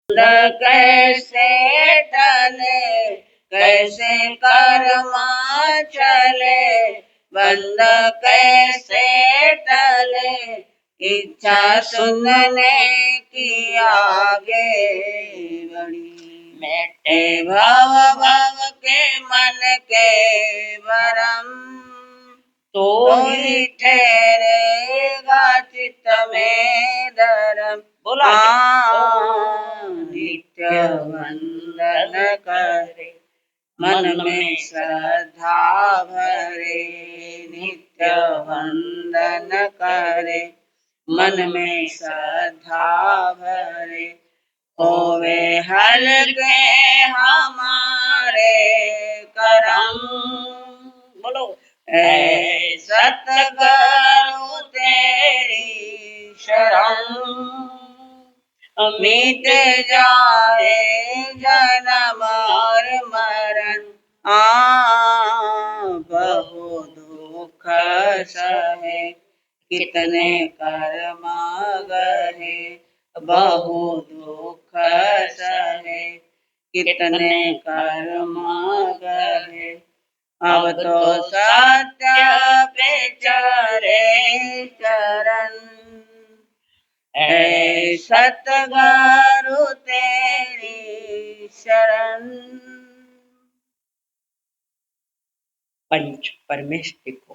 कैसे टले, कैसे कर्मा चले, बंद कैसे टले, इच्छा सुनने की आगे बढ़ी। मेटे भव भव के मन के भरम, तो ही ठहरेगा चित्त में धर्म। बोला नित्य वंदन करे, मन में श्रद्धा भरे, नित्य वंदन करे, मन में श्रद्धा भरे, होवे हल्के हमारे करम। बोलो ऐ सतगुरु तेरी शरण, मिट जाए जन्म और मरण। बहु दुख सहे, कितने कर्म गहे, बहु दुख सहे, कितने कर्म गहे, अब तो सत्य पे चरे चरण। ऐ सतगुरु तेरी शरण। पंच परमेष्टि को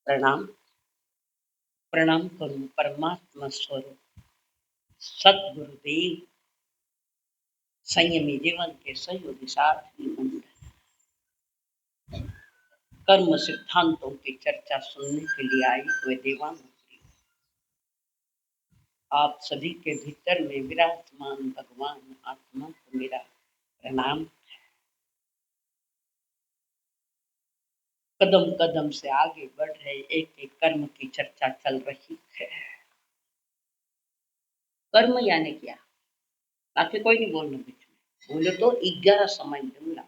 प्रणाम। प्रणाम करूं परमात्मा स्वरूप सतगुरुदेव, संयमी जीवन के सहयोगी साथी मंडल। कर्म सिद्धांतों की चर्चा सुनने के लिए आई हुए देवान, आप सभी के भीतर में विराजमान भगवान आत्मा को मेरा प्रणाम। कदम कदम से आगे बढ़ रहे एक एक कर्म की चर्चा चल रही है। कर्म यानी क्या? बाकी कोई नहीं बोलना, बीच में बोले तो 11 समय दूंगा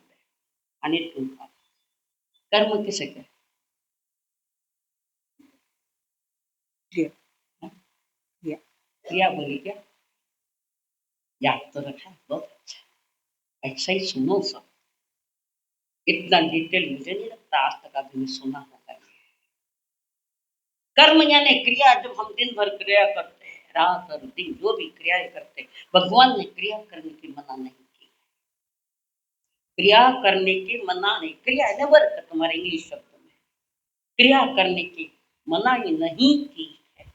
आणि तुमका कर्म किसे कहते? क्रिया। क्रिया बोली क्या? याद तो रखा, बहुत अच्छा, ऐसा ही सुनो सब। इतना डिटेल मुझे नहीं लगता आज तक अभी मैं सुना होगा। कर्म यानी क्रिया। जब हम दिन भर क्रिया करते हैं, रात और दिन जो भी क्रियाएं करते हैं, भगवान ने क्रिया करने की मना नहीं की। क्रिया करने की मना नहीं, क्रिया है ना वर्क तुम्हारे इंग्लिश शब्द में, क्रिया करने की मना ही नहीं की है।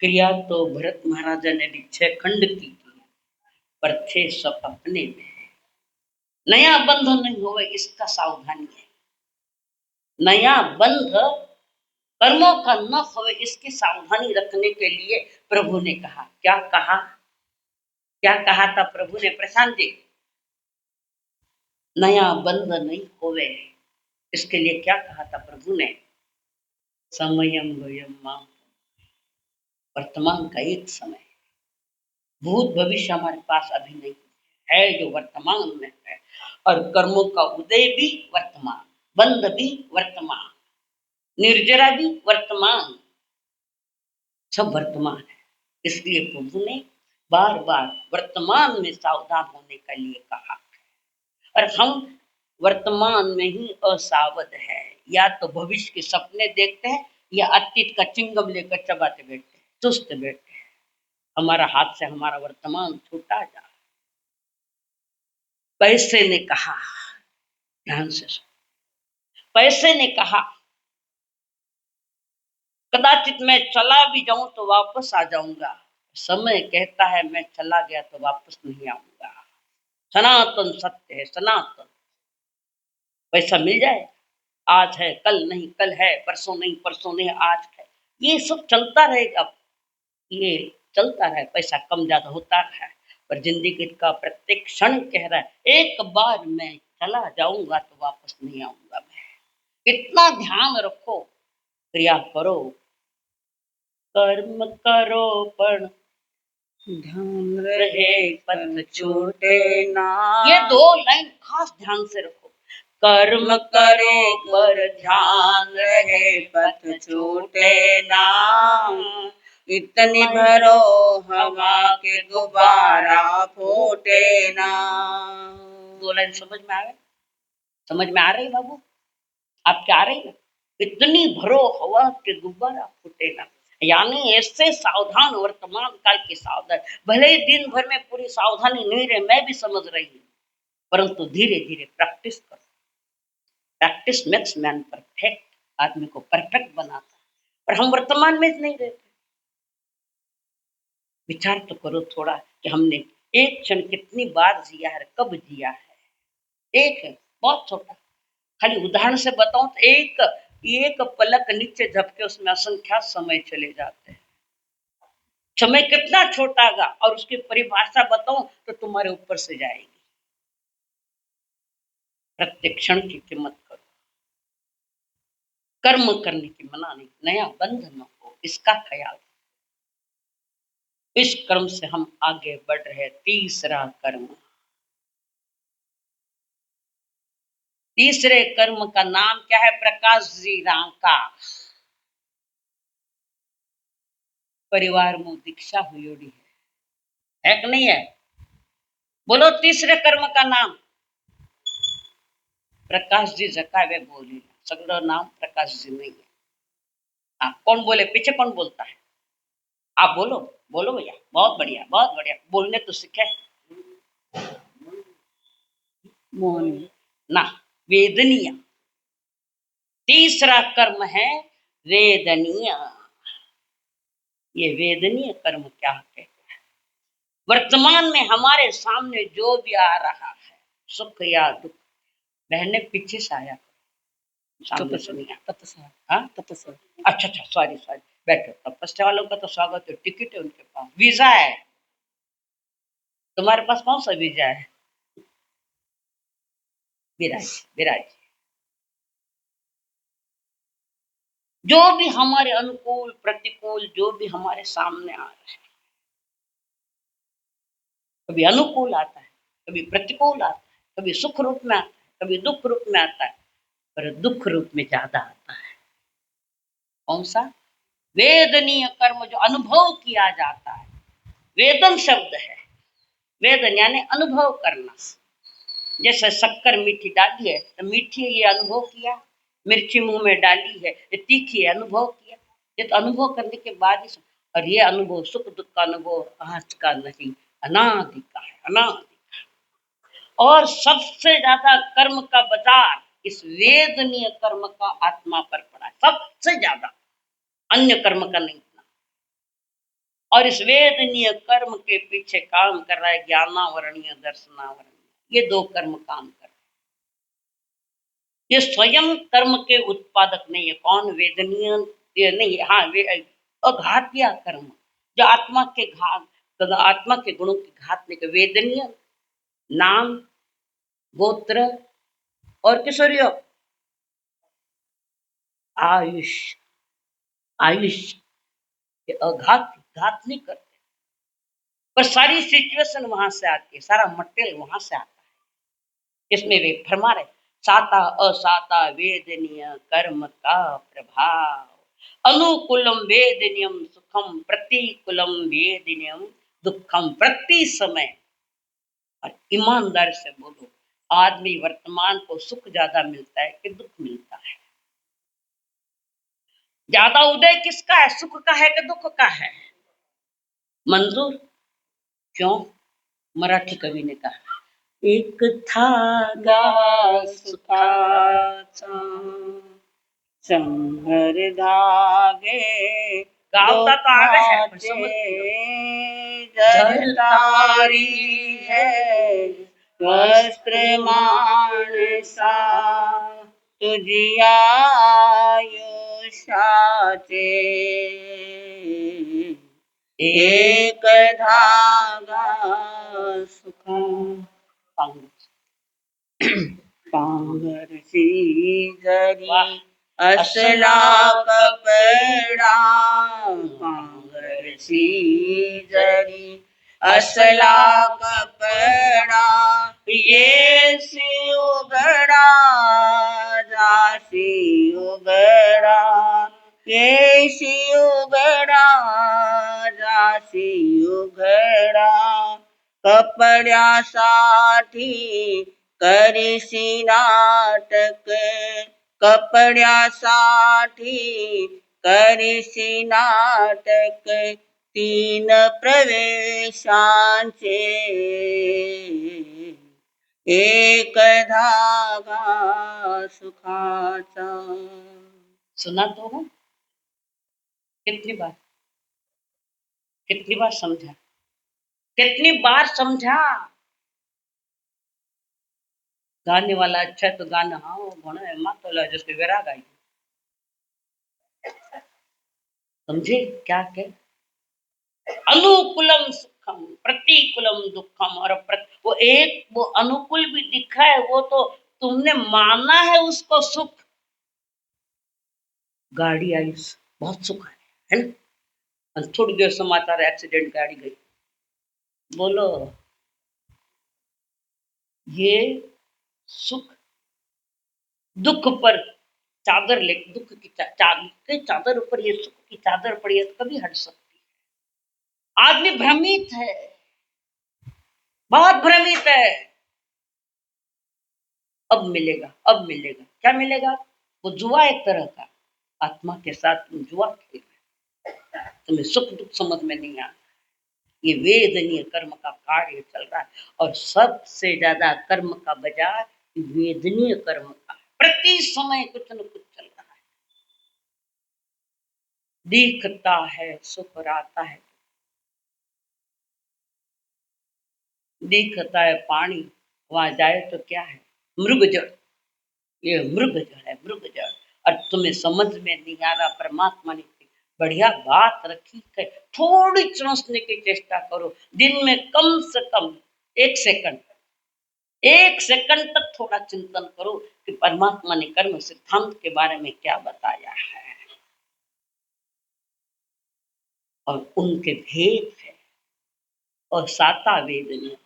क्रिया तो भरत महाराजा ने 6 खंड की, पर थे सब अपने में। नया बंध नहीं होवे इसका सावधानी है। नया बंध कर्मों का न होवे इसकी सावधानी रखने के लिए प्रभु ने कहा। क्या कहा? क्या कहा था प्रभु ने? प्रशांत जी, नया बंध नहीं होवे इसके लिए क्या कहा था प्रभु ने? समयम वयम माम, वर्तमान का एक समय, भूत भविष्य हमारे पास अभी नहीं है, जो वर्तमान में है। और कर्मों का उदय भी वर्तमान, बंध भी वर्तमान, निर्जरा भी वर्तमान, सब वर्तमान है। इसलिए प्रभु ने बार बार वर्तमान में सावधान होने के लिए कहा। और हम वर्तमान में ही असावध है, या तो भविष्य के सपने देखते हैं या अतीत का चिंगम लेकर चबाते बैठते हैं, सुस्त बैठते हैं। हमारा हाथ से हमारा वर्तमान छूटा जा। पैसे ने कहा, ध्यान से सुन, पैसे ने कहा कदाचित मैं चला भी जाऊं तो वापस आ जाऊंगा। समय कहता है मैं चला गया तो वापस नहीं आऊंगा। सनातन सत्य है, सनातन। पैसा मिल जाए, आज है कल नहीं, कल है परसों नहीं, परसों नहीं आज है, ये सब चलता रहेगा। ये चलता रहे, पैसा कम ज्यादा होता है, पर जिंदगी का प्रत्येक क्षण कह रहा है एक बार मैं चला जाऊंगा तो वापस नहीं आऊंगा। मैं इतना ध्यान रखो, क्रिया करो, कर्म करो पर ध्यान रहे पथ छूटे ना। ये 2 लाइन खास ध्यान से रखो। कर्म करो पर ध्यान रहे पथ छूटे ना, इतनी भरो हवा के गुब्बारा फूटे ना। 2 लाइन समझ में आवे? समझ में आ रही बाबू? आपके आ रही है? इतनी भरो हवा के गुब्बारा फूटे ना, यानी ऐसे सावधान, वर्तमान काल की सावधान। भले ही दिन भर में पूरी सावधानी नहीं रहे, मैं भी समझ रही हूँ, परंतु धीरे धीरे प्रैक्टिस करो। प्रैक्टिस मेक्स मैन परफेक्ट, आदमी को परफेक्ट बनाता है। पर हम वर्तमान में नहीं रहते। विचार तो करो थोड़ा कि हमने एक क्षण कितनी बार जिया है, कब जिया है। एक है, बहुत छोटा, खाली उदाहरण से बताऊं तो एक पलक नीचे झपके उसमें असंख्यात समय चले जाते हैं। समय कितना छोटा होगा और उसकी परिभाषा बताऊं तो तुम्हारे ऊपर से जाएगी। प्रत्येक क्षण की कीमत करो। कर्म करने की मना नहीं, नया बंध न हो, इसका ख्याल। इस कर्म से हम आगे बढ़ रहे। तीसरा कर्म, तीसरे कर्म का नाम क्या है? प्रकाश जी रांका। परिवार में दीक्षा हुई है कि नहीं है? बोलो तीसरे कर्म का नाम। प्रकाश जी जकावे बोली, सगड़ा नाम प्रकाश जी नहीं है। कौन बोले? पीछे कौन बोलता है? आप बोलो, बोलो भैया। बहुत बढ़िया, बहुत बढ़िया, बोलने तो सीखे। मोहन ना, वेदनीय। तीसरा कर्म है वेदनीय। ये वेदनीय कर्म क्या है? वर्तमान में हमारे सामने जो भी आ रहा है, सुख या दुख, बहने पीछे से आया, सामने से नहीं आता। तपस्या। अच्छा अच्छा, सॉरी सॉरी, बैठो। तपस्या वालों का तो स्वागत है, टिकट है उनके पास, वीजा है। तुम्हारे पास कौन सा वीजा है? विराज, विराज। जो भी हमारे अनुकूल प्रतिकूल, जो भी हमारे सामने आ रहा है, कभी अनुकूल आता है, कभी प्रतिकूल आता है, कभी सुख रूप में आता है, कभी दुख रूप में आता है, पर दुख रूप में ज्यादा आता है। कौन सा? वेदनीय कर्म, जो अनुभव किया जाता है। वेदन शब्द है, वेदन यानी अनुभव करना। जैसे शक्कर मीठी डाली है तो मीठी ये अनुभव किया, मिर्ची मुंह में डाली है ये तीखी है, अनुभव किया। ये तो अनुभव करने के बाद ही। और ये अनुभव सुख दुख का अनुभव आज का नहीं, अनादि का है, अनादि। और सबसे ज्यादा कर्म का बाजार इस वेदनीय कर्म का आत्मा पर पड़ा है, सबसे ज्यादा, अन्य कर्म का नहीं। और इस वेदनीय कर्म के पीछे काम कर रहा है ज्ञानावरणीय, दर्शनावरणीय। ये 2 कर्म काम कर रहे हैं। ये स्वयं कर्म के उत्पादक नहीं है। कौन? वेदनीय ये नहीं है। हाँ, वे अघातिया कर्म, जो आत्मा के घात, आत्मा के गुणों की घात नहीं कर। वेदनीय नाम, गोत्र और किशोरियों आयुष, आयुष के अघात, घात नहीं करते। पर सारी सिचुएशन वहां से आती है, सारा मटेरियल वहां से आता है। इसमें वे फरमा रहे, साता असाता वेदनीय कर्म का प्रभाव। अनुकूलम वेदनीयम सुखम, प्रतिकूलम वेदनीयम दुखम। प्रति समय, और ईमानदार से बोलो, आदमी वर्तमान को सुख ज्यादा मिलता है कि दुख मिलता है? ज्यादा उदय किसका है? सुख का है कि दुख का है? मंजूर? क्यों? मराठी कवि ने कहा, एक धागा सुखाचा, शंभर धागे गावता तो आवे है, पर जरतारी है वस्त्र मानसा तुझिया आयुष्याचे। एक धागा सुखा पांघरची जरी असला कपडा, पांघरची जरी असला कपडा, येसी उघडा जासी उघडा, येसी उघडा दासी उघडा कपड्यासाठी करीसी नाटक कपड्यासाठी करीसी नाटक तीन प्रवेशांचे एक धागा सुखाचा. सुना तो है कितनी बार समझा, कितनी बार समझा. गाने वाला अच्छा है तो गाना हाँ वो घणो है मातोला जिसके विराग आई. समझे क्या के अनुकूलम सुखम प्रतिकूलम दुखम. और वो एक वो अनुकूल भी दिखा है वो तो तुमने माना है उसको सुख. गाड़ी आई बहुत सुख है ना. और थोड़ी देर समाचार एक्सीडेंट गाड़ी गई. बोलो ये सुख दुख पर चादर ले दुख की चादर ऊपर ये सुख की चादर पड़ी है तो कभी हट सकती है. आदमी भ्रमित है, बहुत भ्रमित है. अब मिलेगा अब मिलेगा. क्या मिलेगा? वो जुआ एक तरह का. आत्मा के साथ तुम जुआ खेल रहे, तुम्हें सुख दुख समझ में नहीं आ. ये वेदनीय कर्म का कार्य चल रहा है और सबसे ज्यादा कर्म का बाजार वेदनीय कर्म का. प्रति समय कुछ न कुछ चल रहा है. दिखता है सुख और आता है. दिखता है पानी, वहां जाए तो क्या है? मृग जड़. ये मृग जड़ है, मृग जड़. और तुम्हें समझ में नहीं आ रहा. परमात्मा ने बढ़िया बात रखी है. थोड़ी समझने की चेष्टा करो. दिन में कम से कम 1 सेकंड, 1 सेकंड तक थोड़ा चिंतन करो कि परमात्मा ने कर्म सिद्धांत के बारे में क्या बताया है और उनके भेद है. और साता वेदनीय.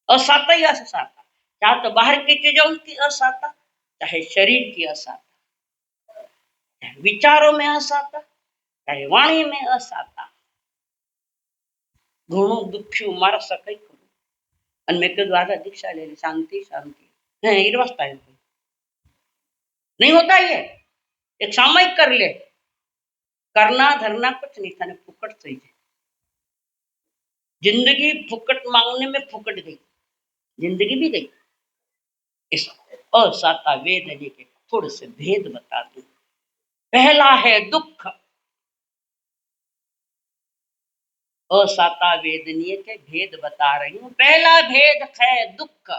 और साता ही असाता. चाहे तो बाहर की चीजों की असाता, चाहे शरीर की असाता, चाहे विचारों में असाता, चाहे वाणी में असाता. घणो दुखी मारा सकै करो. અને મેં કીધું આधा दीक्षा ले ली. शांति शांति है इरवस्ता है. नहीं होता ये. एक सामयिक कर ले. करना धरना कुछ नहीं था. फुकट सही है. जिंदगी फुकट मांगने में फुकट गई. जिंदगी भी गई. इस असाता वेदनी के थोड़े से भेद बता दूं. पहला है दुख. असाता वेदनीय के भेद बता रही हूं. पहला भेद है दुख.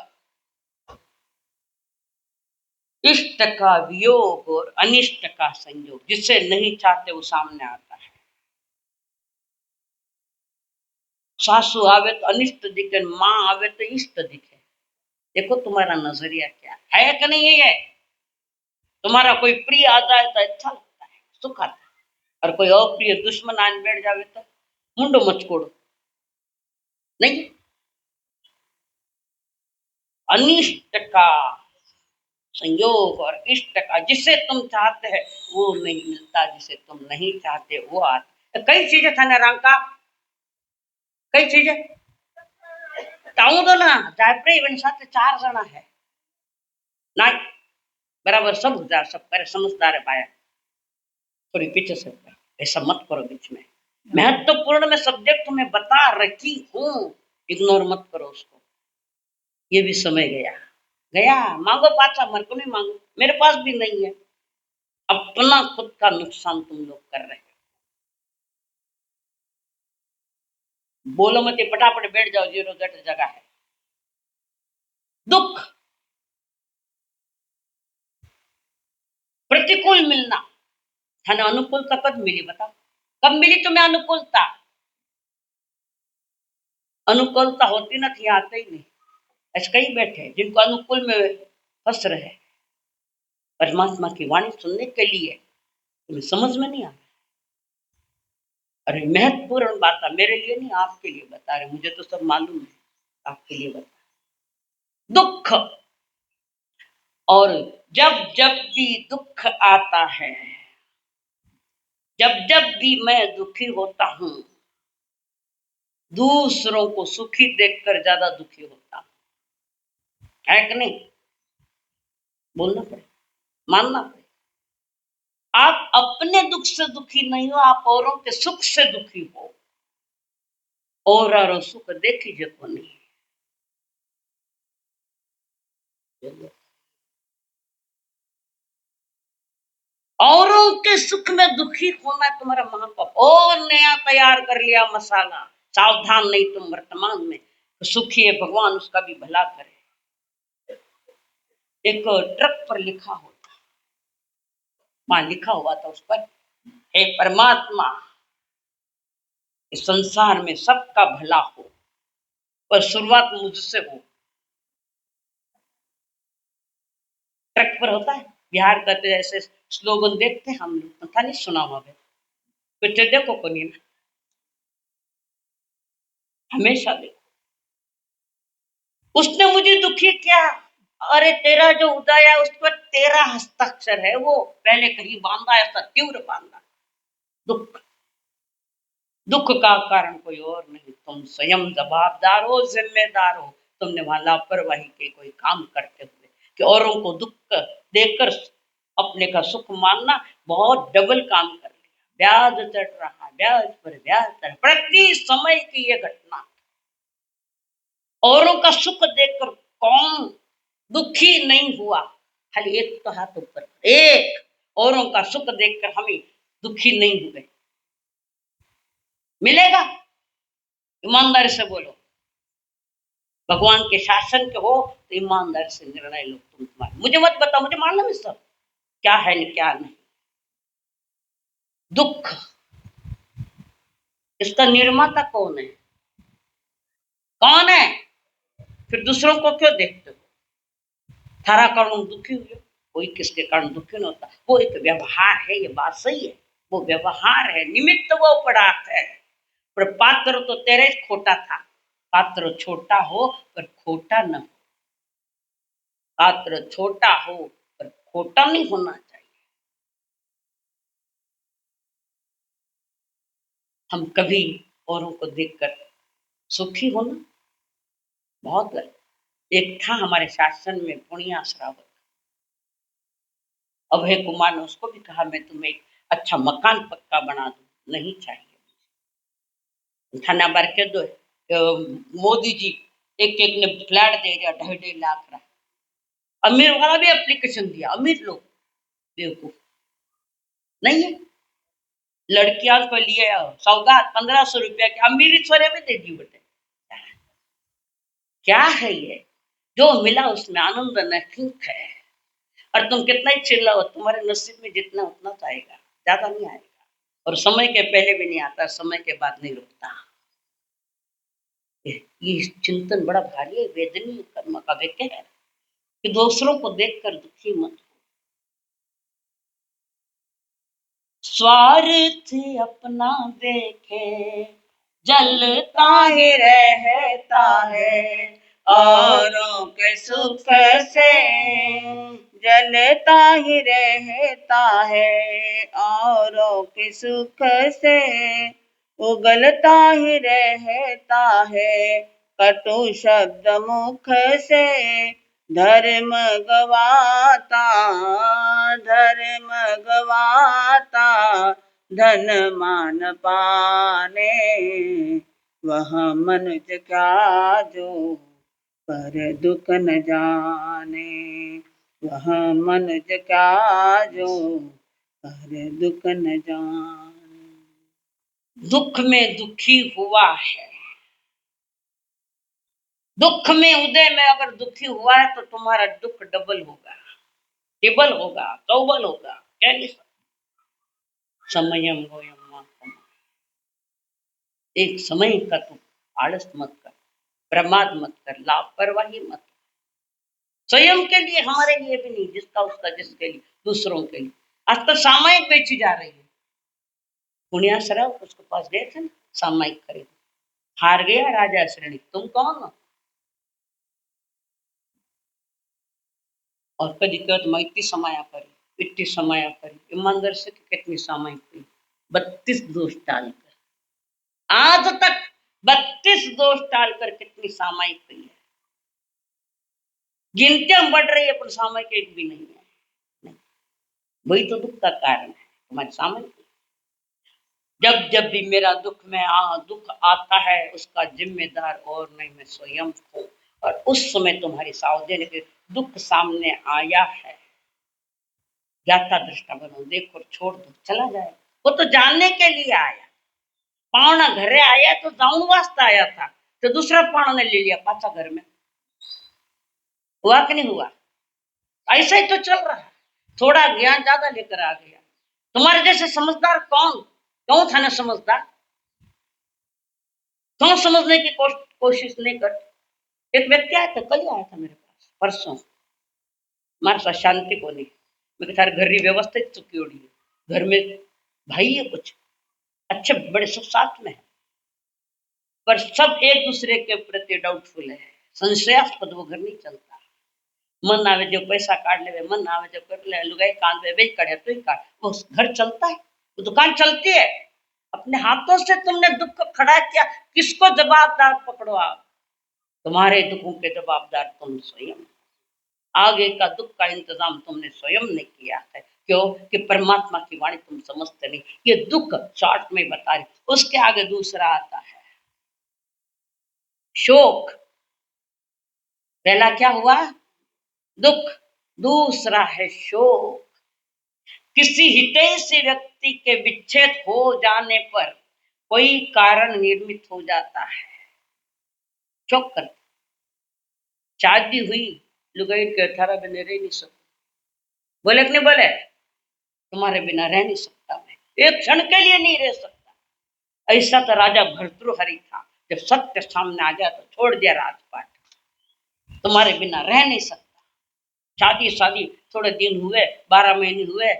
इष्ट का वियोग और अनिष्ट का संयोग. जिसे नहीं चाहते वो सामने आता है. सासू आवे तो अनिष्ट दिखे, माँ आवे तो इष्ट दिखे. देखो तुम्हारा नजरिया क्या है कि नहीं है. तुम्हारा कोई प्रिय आ जाए तो अच्छा लगता है, सुख आता है. और कोई अप्रिय दुश्मन आन बैठ जावे तो मुंडो मचकोड़ो नहीं. अनिष्ट का संयोग और इष्ट का. जिसे तुम चाहते हैं वो नहीं मिलता, जिसे तुम नहीं चाहते वो आता. तो कई चीजें था ना रंका, कई चीजें ताऊ दो ना. जायप्रे इवन साथ 4 जना है ना. बराबर सब जा सब करे समझदार है पाया. थोड़ी पीछे से ऐसा मत करो बीच में. महत्वपूर्ण में सब्जेक्ट तुम्हें बता रखी हूं, इग्नोर मत करो उसको. ये भी समय गया गया. मांगो पाछा, मर को नहीं मांगो. मेरे पास भी नहीं है. अपना खुद का नुकसान तुम लोग कर रहे हो. बोलो मत फटाफट बैठ जाओ. 0 जगह है. दुख प्रतिकूल मिलना. थाने अनुकूलता कब मिली बताओ. कब मिली तुम्हें अनुकूलता? अनुकूलता होती ना थी, आते ही नहीं. ऐसे कई बैठे जिनको अनुकूल में फंस रहे. परमात्मा की वाणी सुनने के लिए तुम्हें समझ में नहीं आ रहा. अरे महत्वपूर्ण बात है. मेरे लिए नहीं, आपके लिए बता रहे. मुझे तो सब मालूम है, आपके लिए बता. दुख. और जब जब भी दुख आता है, जब जब भी मैं दुखी होता हूं, दूसरों को सुखी देखकर ज्यादा दुखी होता है कि नहीं? बोलना पड़े, मानना पड़े। आप अपने दुख से दुखी नहीं हो, आप औरों के सुख से दुखी हो। और सुख देखिए को नहीं। औरों के सुख में दुखी होना तुम्हारा महापाप। और नया तैयार कर लिया मसाला, सावधान नहीं तुम वर्तमान में, तो सुखी है भगवान उसका भी भला करे। एक ट्रक पर लिखा होता, वहां लिखा हुआ था उस पर, हे परमात्मा, इस संसार में सबका भला हो, पर शुरुआत मुझसे हो। ट्रक पर होता है, बिहार का तो ऐसे स्लोगन देखते हैं हम लोग, पता नहीं सुना हुआ है, कुछ देखो को नहीं, हमेशा देखो। उसने मुझे दुखी किया, अरे तेरा जो उदय है उस पर तेरा हस्ताक्षर है, वो पहले कहीं बांधा, ऐसा तीव्र बांधा। दुख, दुख का कारण कोई और नहीं, तुम स्वयं जवाबदार हो, जिम्मेदार हो। तुमने वहां लापरवाही के कोई काम करते हुए कि औरों को दुख देकर अपने का सुख मानना, बहुत डबल काम कर लिया। ब्याज चढ़ रहा, ब्याज पर ब्याज चढ़, प्रति समय की ये घटना। औरों का सुख देखकर कौन दुखी नहीं हुआ? खाली एक तो हाथ ऊपर, एक औरों का सुख देखकर हमें दुखी नहीं हुए। मिलेगा? ईमानदारी से बोलो। भगवान के शासन के हो तो ईमानदारी से निर्णय लो। तुम तुम्हारे, मुझे मत बताओ, मुझे मालूम है सब क्या है नहीं क्या नहीं। दुख, इसका निर्माता कौन है? कौन है? फिर दूसरों को क्यों देखते हो? थारा कारण दुखी हुए, कोई किसके कारण दुखी नहीं होता। वो एक व्यवहार है, ये बात सही है, वो व्यवहार है, निमित्त वो पदार्थ है। पर पात्र तो तेरे खोटा था। पात्र छोटा हो पर खोटा न हो, पात्र छोटा हो पर खोटा नहीं होना चाहिए। हम कभी औरों को देखकर सुखी होना बहुत गलत। एक था हमारे शासन में पुनिया श्रावक, अभय कुमार ने उसको भी कहा मैं तुम्हें एक अच्छा मकान पक्का बना दूं, नहीं चाहिए। थाना बार के दो, मोदी जी एक एक ने फ्लैट दे दिया, 2.5 लाख रहा। अमीर वाला भी एप्लीकेशन दिया, अमीर लोग बेवकूफ नहीं है। लड़कियां को लिए सौगात 1500 रुपया की, अमीरी छोरे में दे दी बेटे। क्या है ये? जो मिला उसमें आनंद नहीं है। और तुम कितना ही चिल्लाओ, तुम्हारे नसीब में जितना उतना तो आएगा, ज्यादा नहीं आएगा। और समय के पहले भी नहीं आता, समय के बाद नहीं रुकता। ये चिंतन बड़ा भारी है, वेदनीय कर्म का वाक्य है कि दूसरों को देखकर दुखी मत हो। स्वार्थ अपना देखे जलता ही रहता है, औरों के सुख से जलता ही रहता है, औरों के सुख से उगलता ही रहता है। कटु शब्द मुख से धर्म गवाता, धर्म गवाता, धन मान पाने, वह मनुज क्या जो पर दुख न जाने, वह मनुज क्या जो पर दुख न जाने। दुख में दुखी हुआ है, दुख में उदय में अगर दुखी हुआ है तो तुम्हारा दुख डबल होगा, टिबल होगा, चौबल होगा। क्या नहीं समयम गोयम मातम। एक समय का तुम आलस मत कर, प्रमाद मत कर, लापरवाही मत कर। स्वयं के लिए, हमारे लिए भी नहीं, जिसका उसका, जिसके लिए, दूसरों के लिए। आज तो सामयिक बेची जा रही है। पुण्याश्रय उसके पास गए थे ना, सामयिक खरीद, हार गया राजा श्रेणी, तुम कौन हो? और कभी कहते मैं इतनी समाया करी, इतनी समाया करी, ईमानदार से कितनी सामयिक हुई, 32 दोष डालकर। आज तक 32 दोष टालकर कितनी सामायिक हुई है, गिनतियां बढ़ रही है पर सामायिक एक भी नहीं है। नहीं। वही तो दुख का कारण है तुम्हारे सामायिक। जब जब भी मेरा दुख आता है उसका जिम्मेदार और नहीं मैं स्वयं हूँ। और उस समय तुम्हारी सावधानी के दुख सामने आया है, जाता दृष्टा बनो, देखो छोड़ दो, चला जाए। वो तो जानने के लिए आया, पावना घरे आया तो जाऊन वास्ता आया था, तो दूसरा पावना ने ले लिया पाचा घर में। हुआ कि नहीं हुआ? ऐसा ही तो चल रहा है। थोड़ा ज्ञान ज्यादा लेकर आ गया। तुम्हारे जैसे समझदार कौन था ना समझदार? क्यों समझने की कोशिश नहीं करते? एक व्यक्ति आया था, कल ही आया था मेरे पास, परसों, हमारे साथ शांति को नहीं। मैं थारे घर की व्यवस्थित चुकी होड़ी है, घर में भाई है कुछ अच्छे बड़े सब साथ में है, पर सब एक दूसरे के प्रति डाउटफुल है, संशयास्पद। वो घर नहीं चलता। मन आवे जो पैसा काट ले, मन आवे जो कर ले, लुगाई कान वे वे करे तो ही काट, वो घर चलता है, वो दुकान चलती है। अपने हाथों से तुमने दुख को खड़ा किया, किसको जवाबदार पकड़ो आप? तुम्हारे दुखों के जवाबदार तुम स्वयं। आगे का दुख का इंतजाम तुमने स्वयं ने किया है। क्यों? कि परमात्मा की वाणी तुम समझते नहीं। ये दुख शॉर्ट में बता रही, उसके आगे दूसरा आता है शोक। पहला क्या हुआ? दुख। दूसरा है शोक। किसी हितैषी व्यक्ति के विच्छेद हो जाने पर कोई कारण निर्मित हो जाता है, शोक कर। शादी हुई, लुगाई के 18 महीने रह नहीं सकते, बोले कि नहीं बोले? तुम्हारे बिना रह नहीं सकता, मैं एक क्षण के लिए नहीं रह सकता। ऐसा तो राजा भर्तृहरि था, जब सत्य सामने आ गया तो छोड़ दिया राजपाट, तुम्हारे बिना रह नहीं सकता। शादी थोड़े दिन हुए, 12 महीने हुए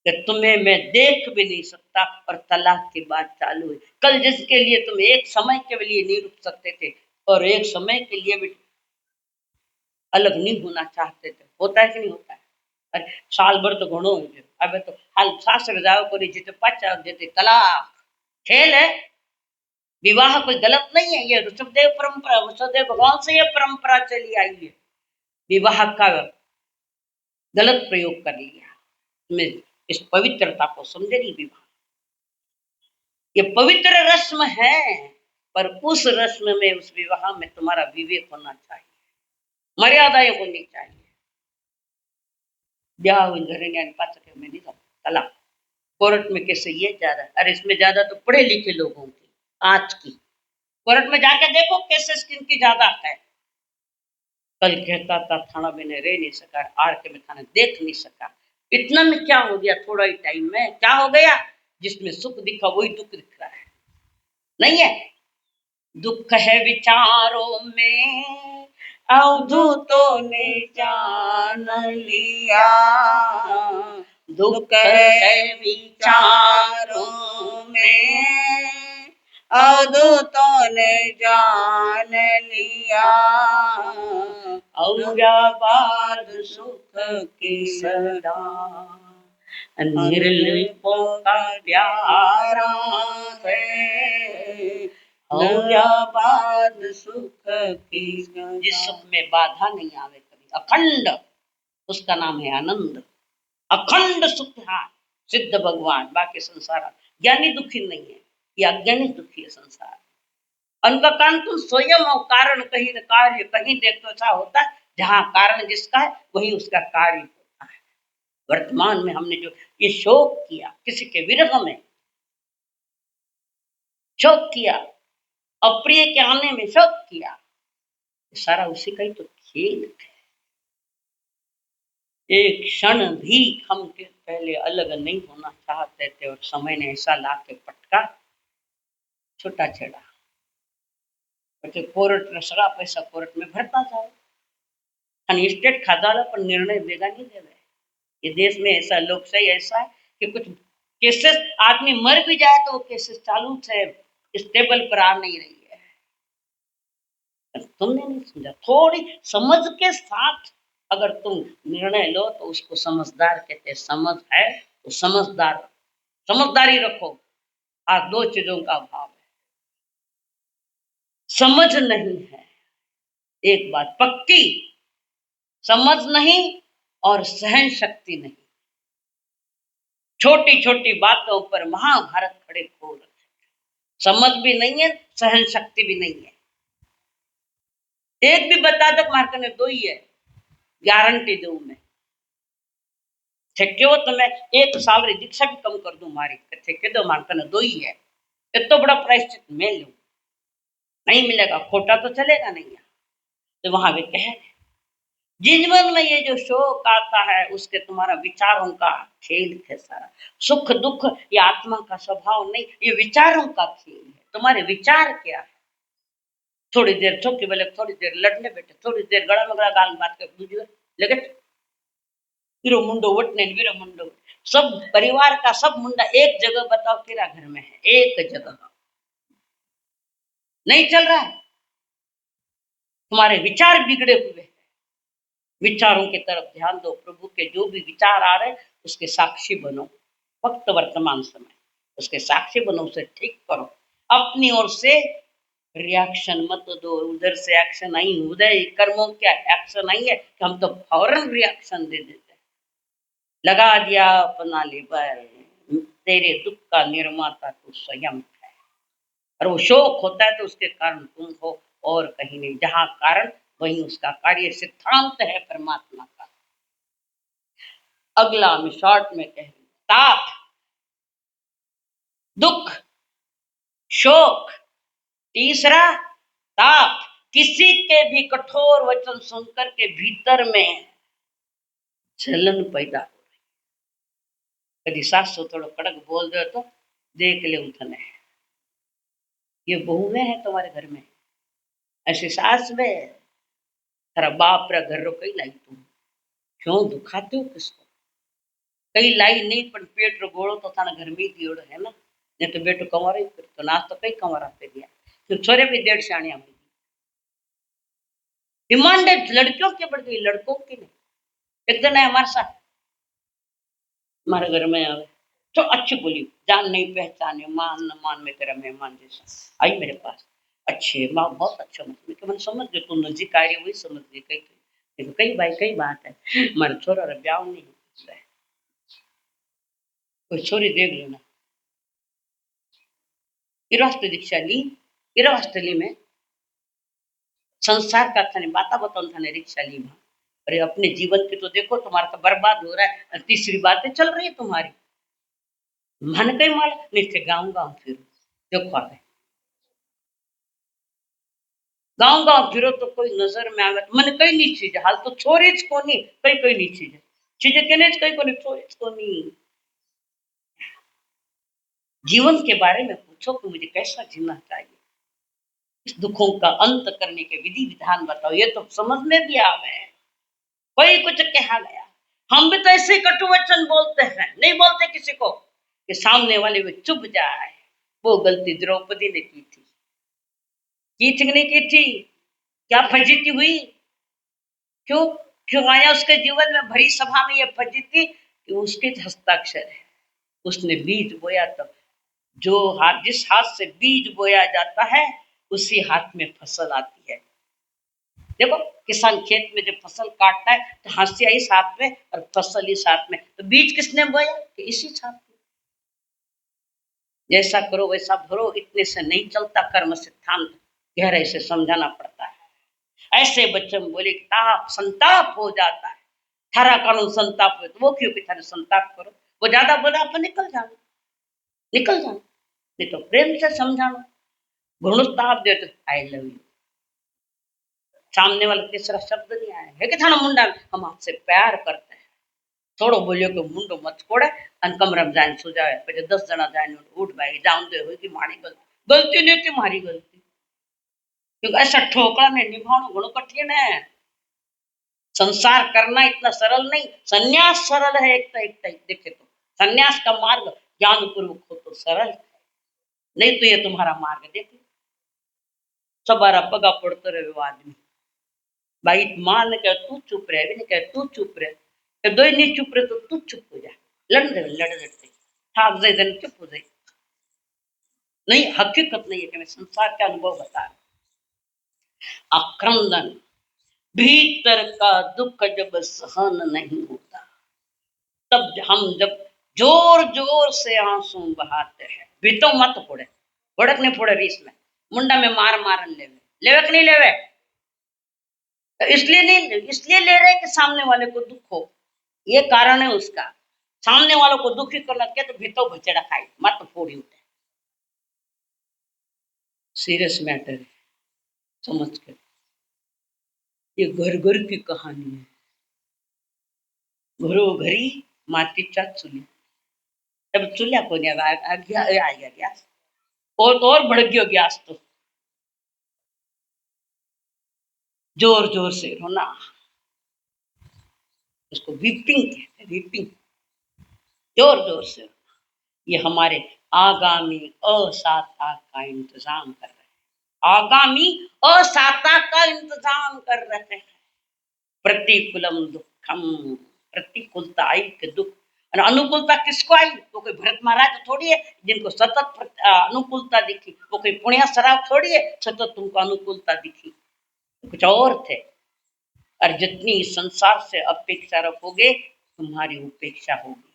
कि तुम्हें मैं देख भी नहीं सकता, और तलाक की बात चालू हुई। कल जिसके लिए तुम एक समय के लिए नहीं रुक सकते थे और एक समय के लिए भी अलग नहीं होना चाहते थे, होता है कि नहीं होता है? अरे साल भर तो घणो हो गयो, अब तो हाल सासरे जाओ करी जीते पाचा देते तलाक। खेल है, विवाह कोई गलत नहीं है, ये ऋषभदेव परंपरा, ऋषभदेव भगवान से ये परंपरा चली आई है। विवाह का गलत प्रयोग कर लिया, मैं इस पवित्रता को समझे नहीं। विवाह ये पवित्र रस्म है, पर उस रस्म में, उस विवाह में तुम्हारा विवेक होना चाहिए, मर्यादाएं होनी चाहिए। ब्याह घरे पाच में नहीं तलाक। कोर्ट में कैसे ये ज्यादा, अरे इसमें ज्यादा तो पढ़े लिखे लोगों की आज की। कोर्ट में जाके देखो केसेस किनकी ज्यादा है। कल कहता था थाना में रह नहीं सका, आर के में थाना देख नहीं सका। इतना में क्या हो गया? थोड़ा ही टाइम में क्या हो गया? जिसमें सुख दिखा वही दुख दिख रहा है, नहीं है? दुख है विचारों में अवधूतों ने जान लिया, दुख है विचारों में अवधूतों ने जान लिया, औरंगाबाद सुख की सदा, निर्लिपों का प्यारा है, औरंगाबाद सुख की, जिस सुख में बाधा नहीं आवे कभी, अखंड, उसका नाम है आनंद। अखंड सुख है सिद्ध भगवान। बाकी संसार ज्ञानी दुखी नहीं है, ये अज्ञानी दुखी है संसार। उनका कारण तुम स्वयं हो, कारण कहीं न कार्य कहीं देख तो ऐसा होता है, जहां कारण जिसका है वही उसका कार्य होता है। वर्तमान में हमने जो ये शोक किया, किसी के विरह में शोक किया, अप्रिय के आने में शोक किया, सारा उसी का ही तो खेल है। एक क्षण भी हम के पहले अलग नहीं होना चाहते थे, और समय ने ऐसा ला के पटका, छूटा छेड़ा। कोर्ट में सगा पैसा कोर्ट में भरता जाओ, स्टेट खादा पर निर्णय देगा नहीं देवे। ये देश में ऐसा लोकशाही ऐसा है कि कुछ केसेस आदमी मर भी जाए तो वो केसेस चालू है, स्टेबल पर आ नहीं रही है। तुमने नहीं समझा, थोड़ी समझ के साथ अगर तुम निर्णय लो तो उसको समझदार कहते हैं। समझ है तो समझदारी रखो। आज दो चीजों का अभाव है, समझ नहीं है। एक बात पक्की, समझ नहीं और सहन शक्ति नहीं। छोटी छोटी बातों पर महाभारत खड़े हो रखे। समझ भी नहीं है, सहन शक्ति भी नहीं है। एक भी बता दो मार्क ने दो ही है, गारंटी दू मैं। ठेके हो तो मैं 1 साल री दीक्षा भी कम कर दूं मारी, ठेके दो मार्क ने दो ही है। इतना बड़ा प्रायश्चित मैं लूं, नहीं मिलेगा खोटा तो चलेगा नहीं। तो वहां भी कह जीवन में ये जो शोक आता है उसके तुम्हारा विचारों का खेल है सारा। सुख दुख ये आत्मा का स्वभाव नहीं, ये विचारों का खेल है। तुम्हारे विचार क्या है? थोड़ी देर चौकी बोले, थोड़ी देर लड़ने बैठे, थोड़ी देर गड़ा मगड़ा गाल बात कर दूसरे लगे वीरो मुंडो वटने वीरो मुंडो। सब परिवार का सब मुंडा एक जगह बताओ तेरा घर में है, एक जगह नहीं चल रहा है। तुम्हारे विचार बिगड़े हुए हैं। विचारों की तरफ ध्यान दो। प्रभु के जो भी विचार आ रहे उसके साक्षी बनो। वक्त वर्तमान समय उसके साक्षी बनो, उसे ठीक करो। अपनी ओर से रिएक्शन मत दो। उधर से एक्शन आई, उधर कर्मों क्या एक्शन आई है कि हम तो फौरन रिएक्शन दे देते हैं। लगा दिया अपना लेबर, तेरे दुख का निर्माता तू स्वयं है। और वो शोक होता है तो उसके कारण तुम हो और कहीं नहीं। जहां कारण वहीं उसका कार्य। सिद्धांत है परमात्मा का। अगला मैं शॉर्ट में कह रही हूं, ताप, दुख, शोक। तीसरा ताप, किसी के भी कठोर वचन सुनकर के भीतर में जलन पैदा हो रही। कभी सासू थोड़ा कड़क बोल दो तो देख ले उठने, ये बहू में है तुम्हारे घर में, ऐसी सास में थारा बाप रा घर रो कई लाई तुम क्यों दुखाते हो किसको? कई लाई नहीं पर पेट रो गोड़ो तो थाना घर में ही दियोड़ो है ना। नहीं तो बेटो कंवारा ही फिर तो नाच तो कई कंवारा पे दिया, फिर छोरे भी 1.5 साणिया हुई। डिमांडेड लड़कियों की बढ़ गई, लड़कों की नहीं। एक दिन है हमारे साथ, हमारे घर में आवे तो अच्छी बोली, जान नहीं पहचाने, मान न मान में तेरा मेहमान जैसा आई मेरे पास। अच्छी माँ बहुत अच्छा, मतलब मैंने समझ गई तू नजीक आ रही, वही समझ गई। कई देखो कई भाई कई बात है, हमारे छोरा रा ब्याह नहीं होता है, कोई छोरी देख लेना। इरास्ते दीक्षा ली, इरास्ते में संसार का थाने बाता बताओ, थाने रिक्शा ली वहां। अरे अपने जीवन की तो देखो, तुम्हारा तो बर्बाद हो रहा है। तीसरी बातें चल रही है तुम्हारी। मन कई माल नहीं थे, गाँव गाँव फिर देखो आ गए, गाँव गाँव फिरो तो कोई नजर में आवे मन कई नहीं चीज हाल तो छोरी को नहीं, कई कई नहीं चीज चीजें कहने कई को नहीं, छोरी को नहीं। जीवन के बारे में पूछो कि मुझे कैसा जीना चाहिए, इस दुखों का अंत करने के विधि विधान बताओ, ये तो समझ में भी आवे। कोई कुछ कहा गया, हम भी तो ऐसे कटु वचन बोलते हैं, नहीं बोलते किसी को कि सामने वाले वो चुप जाए। वो गलती द्रौपदी ने की थी कि नहीं की थी? क्या फजीती हुई? क्यों? क्यों आया उसके जीवन में? भरी सभा में ये फजीती कि उसके हस्ताक्षर है, उसने बीज बोया। तो जो हाथ, जिस हाथ से बीज बोया जाता है उसी हाथ में फसल आती है। देखो किसान खेत में जब फसल काटता है तो हाशिया इस हाथ में और फसल इस हाथ में, तो बीज किसने बोया? कि इसी हाथ में। जैसा करो वैसा भरो, इतने से नहीं चलता कर्म सिद्धांत, गहराई से समझाना पड़ता है। ऐसे बच्चे बोले ताप संताप हो जाता है, थारा कानून संताप हो, तो वो क्यों कि थारे संताप करो? वो ज्यादा बोला अपन निकल जाना, निकल जाना, नहीं तो प्रेम से समझाना। घुणुस्ताप दे तो आई लव यू, सामने वाला तीसरा शब्द नहीं आया है कि थाना मुंडा हम आपसे प्यार करते हैं। थोड़ो बोलियो कि मुंडो मत कोड़े अन कमरा में जाने सो जाए, पहले 10 जना जाने उठ भाई जाऊं दे होगी मारी गलती, गलती नहीं थी मारी गलती, क्योंकि ऐसा ठोकरा ने निभाना घणो कठिन है। संसार करना इतना सरल नहीं, संन्यास सरल है एक देखे तो। संन्यास का मार्ग ज्ञान पूर्वक हो तो सरल है, नहीं तो ये तुम्हारा मार्ग देखो सबारा पगा पड़ते रहे वो आदमी। भाई मां ने कहा तू चुप रहे, भी ने कहा तू चुप रहे, तो दो ही नहीं चुप रहे तो तू चुप हो जा, लड़ते ठाक जाए जन चुप हो जाए। नहीं हकीकत नहीं है कि मैं संसार का अनुभव बता रहा, आक्रंदन, भीतर का दुख जब सहन नहीं होता, तब हम जब जोर जोर से आंसू बहाते हैं। भीतो मत फोड़े, भड़क नहीं फोड़े रीस में, मुंडा में मार मारन लेवे, लेवे कि नहीं लेवे? तो इसलिए नहीं, इसलिए ले रहे कि सामने वाले को दुख हो, ये कारण है उसका। सामने वालों को दुखी करना क्या तो भीतो भचड़ा खाई, मत फोड़ी उठे। सीरियस मैटर है, समझ के। ये घर घर की कहानी है। घरोघरी मातीच्या चुली, तब चुल्या कोणी आ गया गॅस, और भड़क गयो गैस। तो जोर जोर से रोना, उसको वीपिंग कहते हैं, वीपिंग, जोर जोर से। ये हमारे आगामी असाता का इंतजाम कर रहे हैं, आगामी असाता का इंतजाम कर रहे हैं। प्रतिकूलम दुखम, प्रतिकूलता आई के दुख, और अनुकूलता किसको आई? वो कोई भरत महाराज थोड़ी है जिनको सतत अनुकूलता दिखी, वो कोई पुण्य शराब थोड़ी है सतत तुमको अनुकूलता दिखी, कुछ और थे। और जितनी संसार से अपेक्षा रखोगे तुम्हारी उपेक्षा होगी।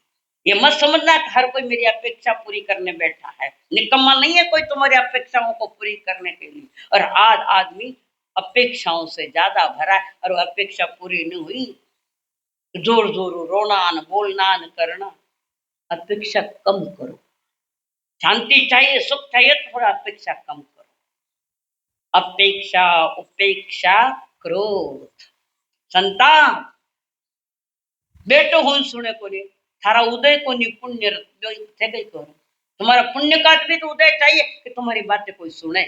ये मत समझना कि हर कोई मेरी अपेक्षा पूरी करने बैठा है, निकम्मा नहीं है कोई तुम्हारी अपेक्षाओं को पूरी करने के लिए। और आज आदमी अपेक्षाओं से ज्यादा भरा है, और वो अपेक्षा पूरी नहीं हुई जोर जोर रोना न बोलना न करना। अपेक्षा कम करो, शांति चाहिए, सुख चाहिए तो थोड़ा अपेक्षा कम करो। अपेक्षा उपेक्षा क्रोध, संतान बेटो हूं सुने को नहीं, थारा उदय को नहीं पुण्य थे गई करो। तुम्हारा पुण्य का भी तो उदय चाहिए कि तुम्हारी बातें कोई सुने।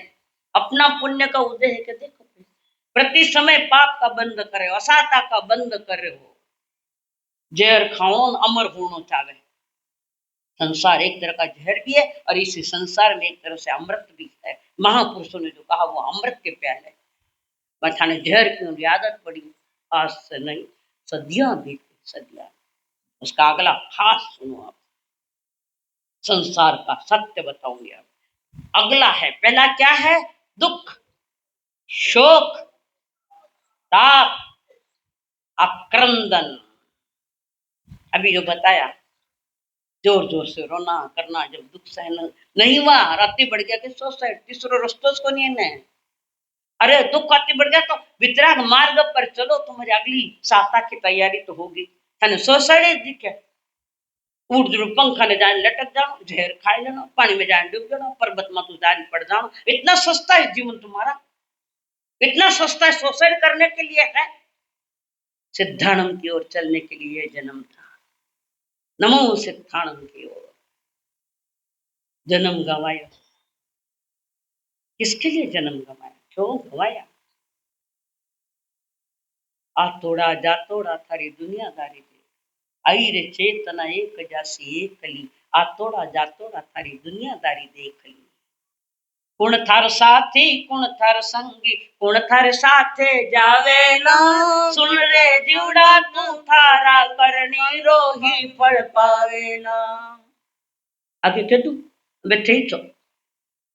अपना पुण्य का उदय है कि देखो, प्रति समय पाप का बंद करे, असाता का बंद करे हो। जहर खाओ अमर होनो चाहे। संसार एक तरह का जहर भी है और इसी संसार में एक तरह से अमृत भी है। महापुरुषों ने जो कहा वो अमृत के प्याले, बचाने जहर की आदत पड़ी, आज से नहीं सदियां बीत सदियां। उसका अगला खास सुनो आप, संसार का सत्य बताऊंगे आप। अगला है, पहला क्या है? दुख, शोक, ताप, आक्रंदन। अभी जो बताया, जोर जोर से रोना करना, जब दुख सहन नहीं हुआ, रात्रि बढ़ गया कि सुसाइड, तीसरो रस्तों को नहीं है। अरे दुख आती बढ़ गया तो वितराग मार्ग पर चलो, तुम्हारी अगली साता की तैयारी तो होगी। थाने सुसाइड दिखे, उठ जरूर पंखा ने जाने लटक जाओ, जहर खाए लेना, पानी में जाने डूब जाओ, पर्वत में तो जाने पड़ जाओ। इतना सस्ता है जीवन तुम्हारा, इतना सस्ता है सुसाइड करने के लिए है। सिद्धानंद की ओर चलने के लिए जन्म था। नमो सिद्धानंद की ओर। जन्म गंवाया, किसके लिए जन्म गंवाया, क्यों गंवाया? आ तोड़ा जा तोड़ा थारी दुनियादारी दे, आई रे चेतना एक जासी एक कली, आ तोड़ा जा तोड़ा थारी दुनियादारी देख ली। कुण थार साथी कुण थार संगी, कुण थार साथे जावे ना, सुन रे जीवड़ा तू थारा करनी रोही फल पावे ना। आगे कह तू बैठे ही तो,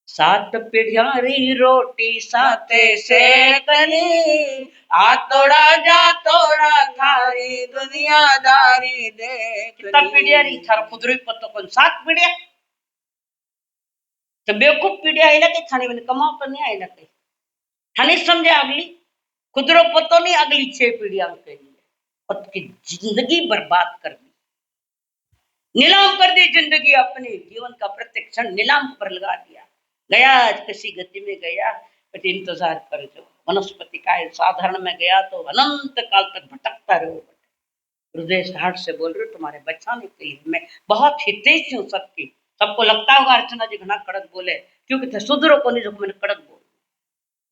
सात पिढ़ियारी रोटी साथे सेकनी, आ तोड़ा जा तोड़ा थारी दुनियादारी देख। कितना पीढ़ियारी थारा खुद ही पता कौन, 7 पीढ़िया तो बेवकूफ पीढ़िया आईला के थाने में कमाओ तो नहीं आईला के थाने समझे। अगली खुदरो पतो नहीं, अगली 6 पीढ़िया के लिए पत की जिंदगी बर्बाद कर दी, नीलाम कर दी जिंदगी, अपने जीवन का प्रत्येक क्षण नीलाम पर लगा दिया। गया किसी गति में गया, बट इंतजार कर जो वनस्पति का साधारण में गया तो अनंत काल तक भटकता रहो। हृदय से हाथ से बोल रहे तुम्हारे बचाने के लिए मैं बहुत हितैषी हूँ सबकी। सबको लगता होगा अर्चना जी घना कड़क बोले, क्योंकि थे सुधरो को नहीं जो मैंने कड़क बोल।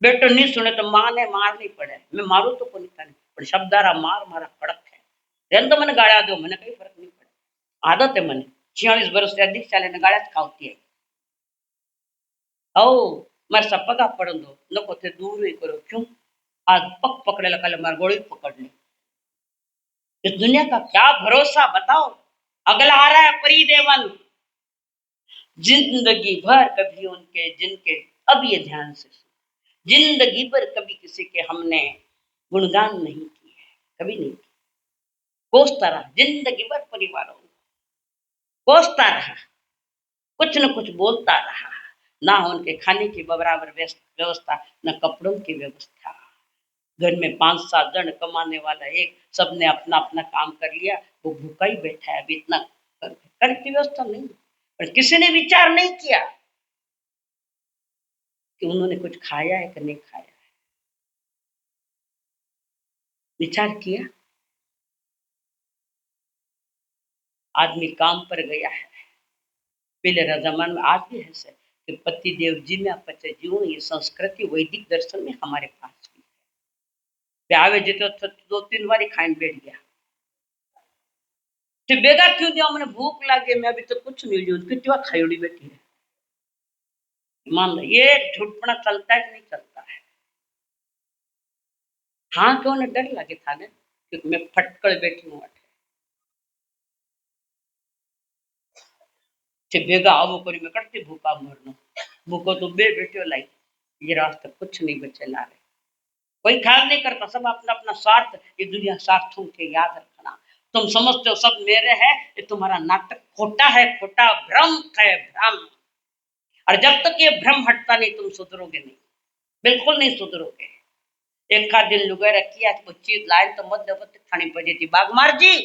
बेटो नहीं सुने तो माँ ने मारनी पड़े, मैं मारू तो को नहीं था, पर शब्दारा मार मारा कड़क है। रेन तो मैंने गाड़ा दो, मैंने कहीं फर्क नहीं पड़ा, आदत है मैंने 46 वर्ष से अधिक चाले ने गाड़ा खाती है। ओ मारे सब पगा पड़ दो नको थे दूर ही करो, क्यों आज पक पकड़े लगा मार गोली पकड़ ली। इस दुनिया का क्या भरोसा बताओ। अगला आ रहा है परिदेवन, जिंदगी भर कभी उनके जिनके, अब ये ध्यान से जिंदगी भर कभी किसी के हमने गुणगान नहीं किए, कभी नहीं किया। कोसता रहा जिंदगी भर परिवारों में, कोसता रहा, कुछ न कुछ बोलता रहा। ना उनके खाने की बराबर व्यवस्था, न कपड़ों की व्यवस्था। घर में 5-7 जन कमाने वाला एक, सबने अपना अपना काम कर लिया, वो भूखा ही बैठा है। अभी इतना घर की व्यवस्था नहीं, पर किसी ने विचार नहीं किया कि उन्होंने कुछ खाया है कि नहीं खाया है। विचार किया? आदमी काम पर गया है, पहले जमाने में, आज भी है कि पति देव जी में पचे जीव, ये संस्कृति वैदिक दर्शन में हमारे पास भी है। आवे जितो 2-3 बार खाइन बैठ गया, तो बेगा क्यों दिया? मैंने भूख लगे, मैं अभी तो कुछ नहीं लिया, कितनी बार खाई बैठी है। मान लो ये झूठपना चलता है कि नहीं चलता है? हाँ, क्यों ने डर लगे था ना, क्योंकि मैं फटकड़ बैठी हूँ। बेगा आवो करी मैं करती भूखा मरना, भूखो तो बे बेटियों लाई, ये रास्ते कुछ नहीं बचे ला रहे। कोई ख्याल नहीं करता, सब अपना अपना स्वार्थ। ये दुनिया स्वार्थों के, याद रखना। तुम समझते हो सब मेरे है, ये तुम्हारा नाटक खोटा है, खोटा भ्रम है, भ्रम। और जब तक ये भ्रम हटता नहीं, तुम सुधरोगे नहीं, बिल्कुल नहीं सुधरोगे। एक आध दिन लुगाई रखी आज कुछ चीज लाए तो मध्य थानी पड़ी थी, बाग मार जी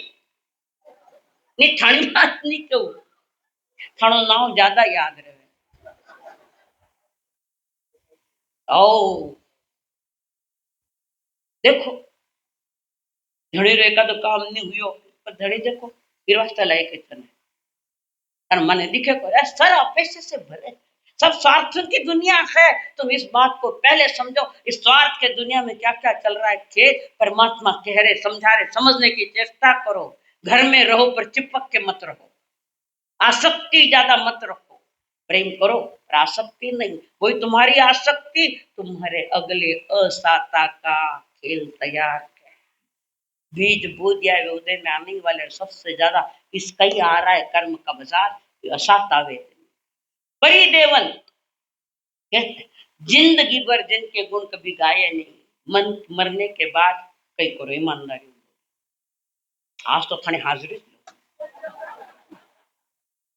नहीं, थानी मार नहीं क्यों, थानो नाम ज्यादा याद रहे। ओ देखो, धड़ी रेखा तो काम नहीं हुई, पर धड़ी देखो गिरवास्ता लायक है, और मने दिखे को सारा पैसे से भरे, सब स्वार्थ की दुनिया है। तुम इस बात को पहले समझो, इस स्वार्थ के दुनिया में क्या क्या चल रहा है, खेत परमात्मा कह रहे, समझा रहे, समझने की चेष्टा करो। घर में रहो पर चिपक के मत रहो, आसक्ति ज्यादा मत रखो। प्रेम करो पर आसक्ति नहीं। कोई तुम्हारी आसक्ति तुम्हारे अगले असाता का खेल तैयार है। बीज बो दिया है, उदय में आने वाले सबसे ज्यादा इसका ही आ रहा है कर्म का बाजार, असाता वे परिदेवन कहते। जिंदगी भर जिनके गुण कभी गाये नहीं, मन मरने के बाद कई करो ईमानदारी। आज तो थाने हाजिरी,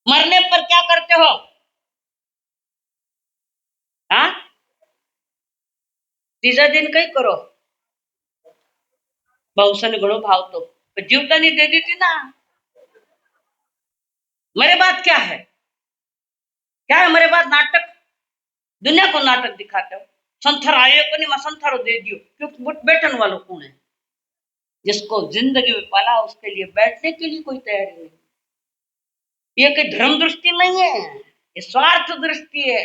मरने पर क्या करते हो? हाँ, तीसरा दिन कई करो, बहुसन घणो भाव तो जीवता नहीं दे दी थी ना। मेरे बात क्या है, क्या है मेरे बात? नाटक, दुनिया को नाटक दिखाते हो। संथर आए को नहीं, मैं संथर दे दियो, क्योंकि बैठन वालों कौन है? जिसको जिंदगी में पाला उसके लिए बैठने के लिए कोई तैयारी नहीं। ये कोई धर्म दृष्टि नहीं है, ये स्वार्थ दृष्टि है।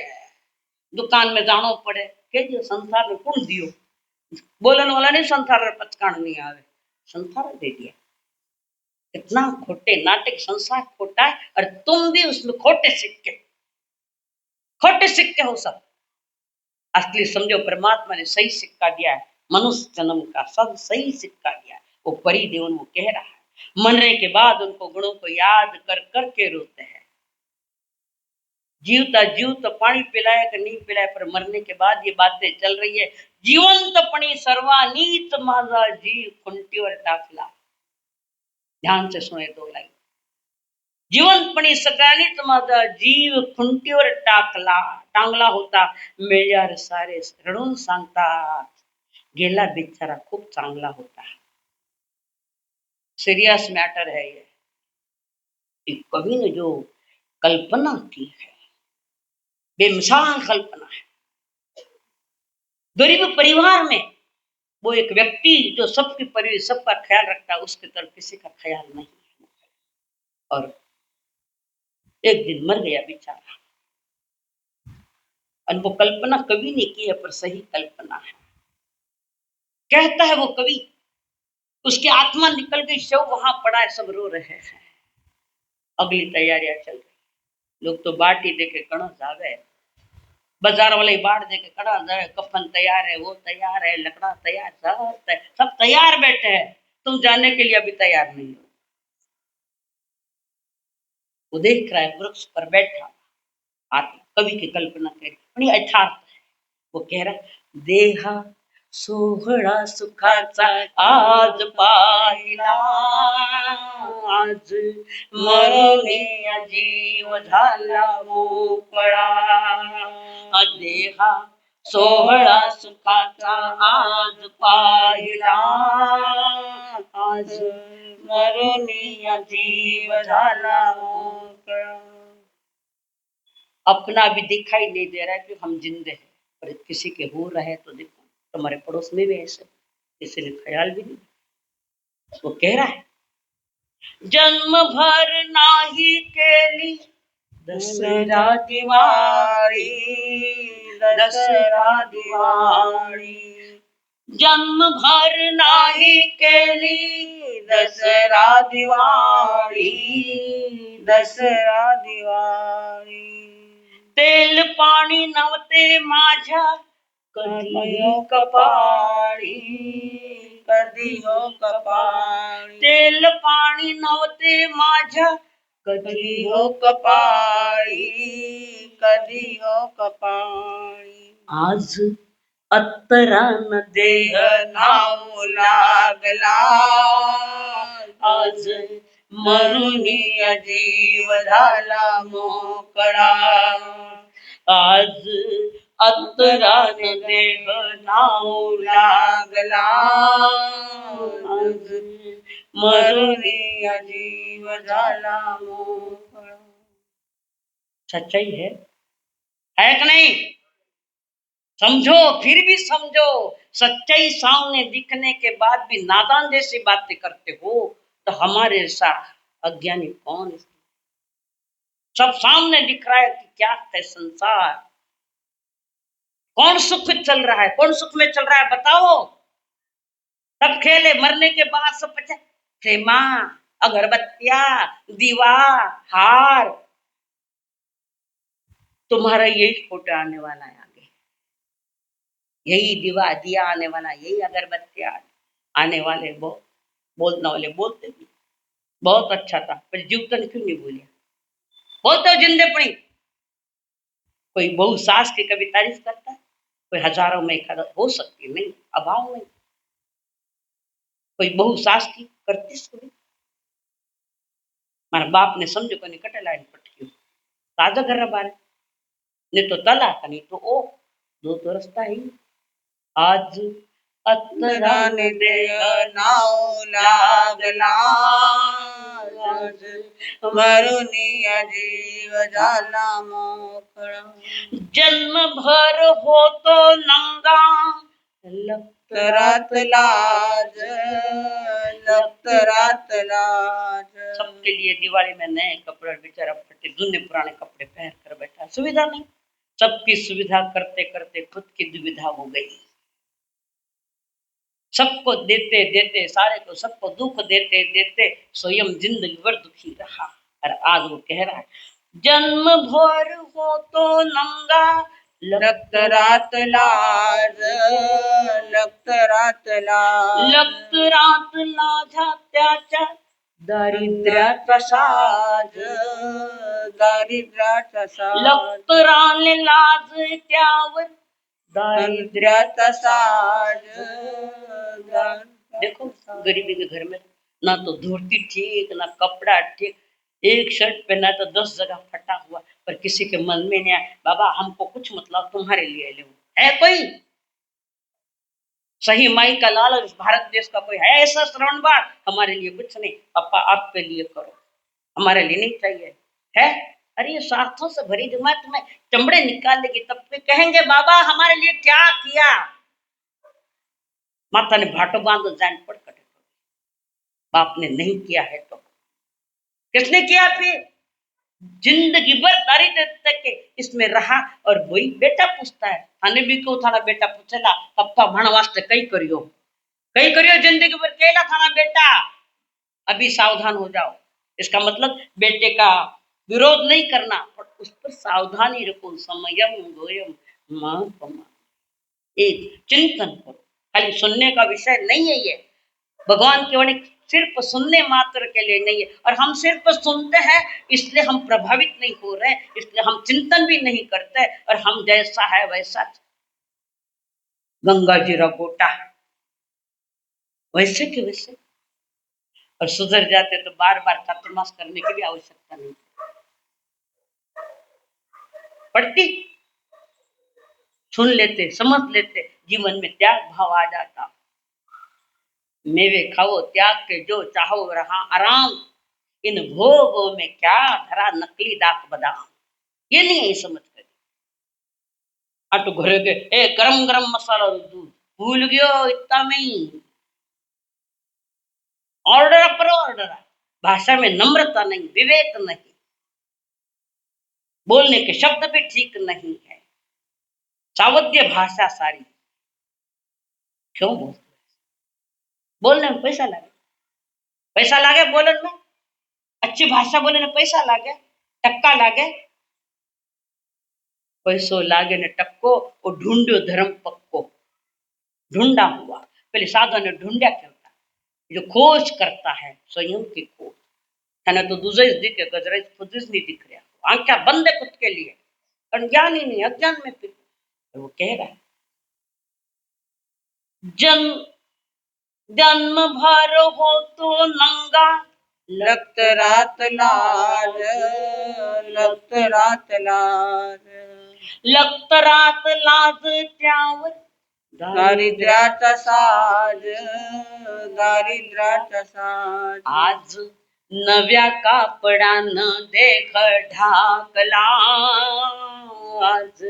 दुकान में जानो पड़े के दियो, संसार में कौन दियो? बोलन वाला नहीं संसार पचकान नहीं आवे, संसार दे दिया। इतना खोटे नाटक, संसार खोटा है और तुम भी उसमें खोटे सिक्के, खोटे सिक्के हो सब। असली समझो परमात्मा ने सही सिक्का दिया है, मनुष्य जन्म का सब सही सिक्का दिया है। वो परिदेवन वो कह रहा है, मरने के बाद उनको गुणों को याद कर करके रोते हैं। जीवता जीव तो पानी पिलाया कि नहीं पिलाया, पर मरने के बाद ये बातें चल रही है। जीवंत पणी सर्वानीत माजा जीव कुंटी और दाखिला। ध्यान से सुने दो लाइन। जीवनपणी सगळ्यांनीच माझा जीव खुंटीवर टाकला, टांगला होता, मेल्यावर सारे रडून सांगतात, गेला बिचारा खूप चांगला होता। सीरियस मैटर है ये। एक कवि ने जो कल्पना की है, बेमिसाल कल्पना है। गरीब परिवार में वो एक व्यक्ति जो सबकी परिवार, सबका ख्याल रखता है, उसकी तरफ किसी का ख्याल नहीं है। और एक दिन मर गया बेचारा। और वो कल्पना कवि ने की है, पर सही कल्पना है। कहता है वो कवि, उसकी आत्मा निकल गई, शव वहां पड़ा है, सब रो रहे हैं। अगली तैयारियां चल रही। लोग तो बाटी देके कणा जावे, बाजार वाले बाट देके कणा जावे, कफन तैयार है, वो तैयार है, लकड़ा तैयार, सब तैयार बैठे हैं। तुम जाने के लिए अभी तैयार नहीं हो। वो देख रहा है वृक्ष पर बैठा आत्मा, कवि की कल्पना कह रही यथार्थ है। वो कह रहा देहा सोहळा सुखाचा आज पाहिला, आज मरुनिया जीव झाला मोकळा. देहा सोहळा सुखाचा आज पाहिला, आज मरुनिया जीव झाला मोकळा. अपना भी दिखाई नहीं दे रहा है कि हम जिंदे हैं, पर किसी के हो रहा है तो देखो, तुम्हारे पड़ोस में भी ऐसे किसी ने ख्याल भी नहीं. वो कह रहा है जन्म भर नाही केली दसरा दिवाळी, दसरा दिवाळी. जन्म भर नाही केली दसरा दिवाळी, दसरा दिवाळी. तेल पाणी नव्हते माझ्या कधी हो कपाळी, कधी हो कपाळी. तेल पाणी नव्हते माझ्या कधी हो कपाळी, कधी हो कपाळी. आज अत्तरान देह नाव लागला, आज मरुनिया जीव झाला मोकळा. आज अत्तरान देह नाव लागला, आज मरुनिया जीव झाला मोकळा. सच्चाई है कि नहीं? समझो, फिर भी समझो. सच्चाई सामने दिखने के बाद भी नादान जैसी बातें करते हो तो हमारे साथ अज्ञानी कौन है? सब सामने दिख रहा है कि क्या है संसार, कौन सुख चल रहा है, कौन सुख में चल रहा है बताओ. सब खेले, मरने के बाद सब बचा खेमा, अगरबत्तियां, दीवा, हार. तुम्हारा यही फोटो आने वाला है आगे, यही दीवा दिया आने वाला, यही अगरबत्तियां आने वाले. बोलने वाले बोलते भी बहुत अच्छा था, पर जीवतन क्यों नहीं बोलिया? बोलते हो जिंदे पड़ी. कोई बहु सास की कभी तारीफ करता है, कोई हजारों में एक हो सकती नहीं, अभाव नहीं. कोई बहु सास की करती कभी? मारा बाप ने समझो को कटे लाइन पटकी ताजा घर बारे, नहीं तो तला नहीं तो ओ, दो तो रास्ता ही. आज अत्तरान देह नाव लागला, आज मरुनिया जीव झाला मोकळा. जन्म भर होतो नंगा लखतरात लाज, लखतरात लाज. सबके लिए दिवाली में नए कपड़े, बेचारा फटे दुनिया पुराने कपड़े पहन कर बैठा. सुविधा नहीं, सबकी सुविधा करते करते खुद की दुविधा हो गई. सबको देते देते, सारे को सबको दुख देते देते स्वयं जिंदगी भर दुखी रहा. और आज वो कह रहा है जन्म भर हो तो नंगा लखतरात लाज, लखतरात लाज. लखतरात लाजा त्याच्या दारिद्र्याचा साज, दारिद्र्याचा साज. लखतराने लाज त्यावर दारिद्र्याचा साज. देखो गरीबी के घर में ना तो धोती ठीक, ना कपड़ा ठीक, एक शर्ट पहना तो 10 जगह फटा हुआ, पर किसी के मन में नहीं आया बाबा हमको कुछ मतलब तुम्हारे लिए ले है कोई सही माई का लालच. भारत देश का कोई है ऐसा श्रवण बात? हमारे लिए कुछ नहीं, पापा आपके लिए करो, हमारे लिए नहीं चाहिए है. अरे ये स्वार्थों से भरी जमात में चमड़े निकाल लेगी तब फिर कहेंगे बाबा हमारे लिए क्या किया. माता ने भाटो बांधो जान पड़ कटे, बाप ने नहीं किया है तो किसने किया? फिर जिंदगी भर दारिद्र्य तक के इसमें रहा. और वही बेटा पूछता है, थाने भी क्यों थाना बेटा पूछेला पप्पा भण वास्ते कई करियो जिंदगी भर केला थाना बेटा. अभी सावधान हो जाओ. इसका मतलब बेटे का विरोध नहीं करना, पर उस पर सावधानी रखो. समयम गोयम मां पमा, एक चिंतन करो. खाली सुनने का विषय नहीं है ये. भगवान की वाणी सिर्फ सुनने मात्र के लिए नहीं है. और हम सिर्फ सुनते हैं इसलिए हम प्रभावित नहीं हो रहे, इसलिए हम चिंतन भी नहीं करते, और हम जैसा है वैसा गंगा जी रा गोटा, वैसे के वैसे। और सुधर जाते तो बार बार चातुर्मास करने की भी आवश्यकता नहीं पड़ती। सुन लेते, समझ लेते, जीवन में त्याग भाव आ जाता। मेवे खाओ त्याग के जो चाहो रहा आराम, इन भोगों में क्या धरा नकली दाक बादाम। ये नहीं है समझ कर। आटू घरे के ए गरम गरम मसाला और दूध भूल गयो इतना में ही। ऑर्डर पर ऑर्डर, भाषा में नम्रता नहीं, विवेक नहीं, बोलने के शब्द भी ठीक नहीं है, सावध्य भाषा सारी। क्यों बोलते? बोलने में पैसा लगे, पैसा लागे बोलन में, अच्छी भाषा बोले ने पैसा लागे, टक्का लागे। पैसो लागे ने टक्को, वो ढूंढो धर्म पक्को। ढूंढा हुआ, पहले साधन ने ढूंढा करता, जो खोज करता है स्वयं की खोज है तो दूसरे दिखे गजरे खुद नहीं दिख रहा, आंखें बंद है खुद के लिए, अज्ञान ही नहीं, अज्ञान में फिर तो वो कह रहा है जन्म भर हो तो नंगा, लखत रात लाज, लखत रात लाज, लखत रात लाज त्यावर दारिद्र्याचा साज, दारिद्र्याचा साज। आज नव्या कापडानं देख ढाकला, आज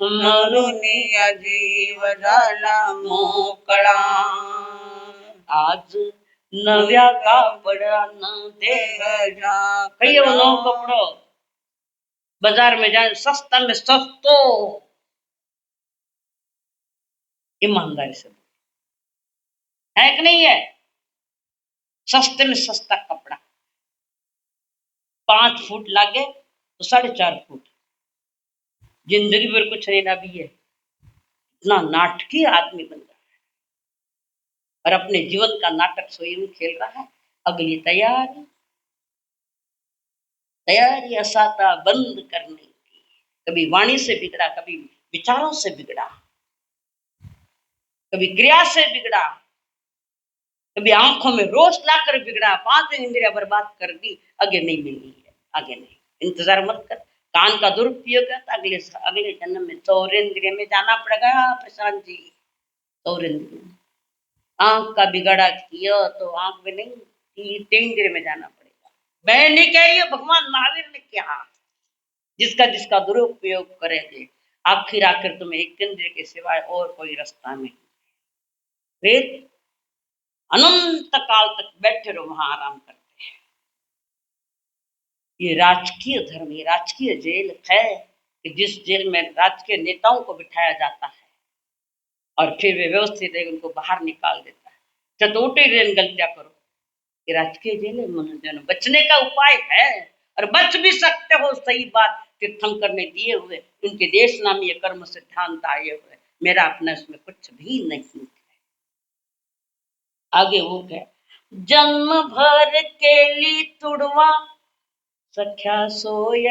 म्हणून या जीव झाला मोकळा, आज नव्या कापडानं देख कही वो नौ कपड़ो बाजार में जाए सस्ता में सस्तो, ईमानदारी से है कि नहीं है? सस्ते में सस्ता कपड़ा 5 फुट लागे तो 4.5 फुट, जिंदगी भर कुछ नहीं ना भी है। इतना नाटकीय आदमी बन रहा है और अपने जीवन का नाटक स्वयं खेल रहा है। अगली तैयारी तैयारी असाता बंद करने की, कभी वाणी से बिगड़ा, कभी विचारों से बिगड़ा, कभी क्रिया से बिगड़ा, कभी आंखों में रोष लाकर बिगड़ा, 5 इंद्रिया बर्बाद कर दी, आगे नहीं मिलनी है, आगे नहीं, इंतजार मत कर। कान का दुरुपयोग है तो अगले अगले जन्म में चौरेंद्रिय में जाना पड़ेगा प्रशांत जी। चौरेंद्रिय आंख का बिगड़ा किया तो आंख में नहीं, इंद्रिय में जाना पड़ेगा। मैं नहीं कह रही हूँ, भगवान महावीर ने कहा जिसका जिसका दुरुपयोग करेंगे आखिर तुम्हें एक इंद्रिय के सिवाय और कोई रास्ता नहीं, फिर अनंत काल तक बैठे रहो वहां आराम करते हैं। ये राजकीय धर्म, ये राजकीय जेल है कि जिस जेल में राजकीय नेताओं को बिठाया जाता है और फिर वे व्यवस्थित है उनको बाहर निकाल देता है। चतोटे गलतियां करो, ये राजकीय जेल है। मनुष्य बचने का उपाय है और बच भी सकते हो, सही बात। तीर्थंकर ने दिए हुए उनके देश नामी कर्म सिद्धांत आए हुए, मेरा अपना इसमें कुछ भी नहीं है। आगे वो क्या, जन्म भर के ली तुड़वा सख्या सोय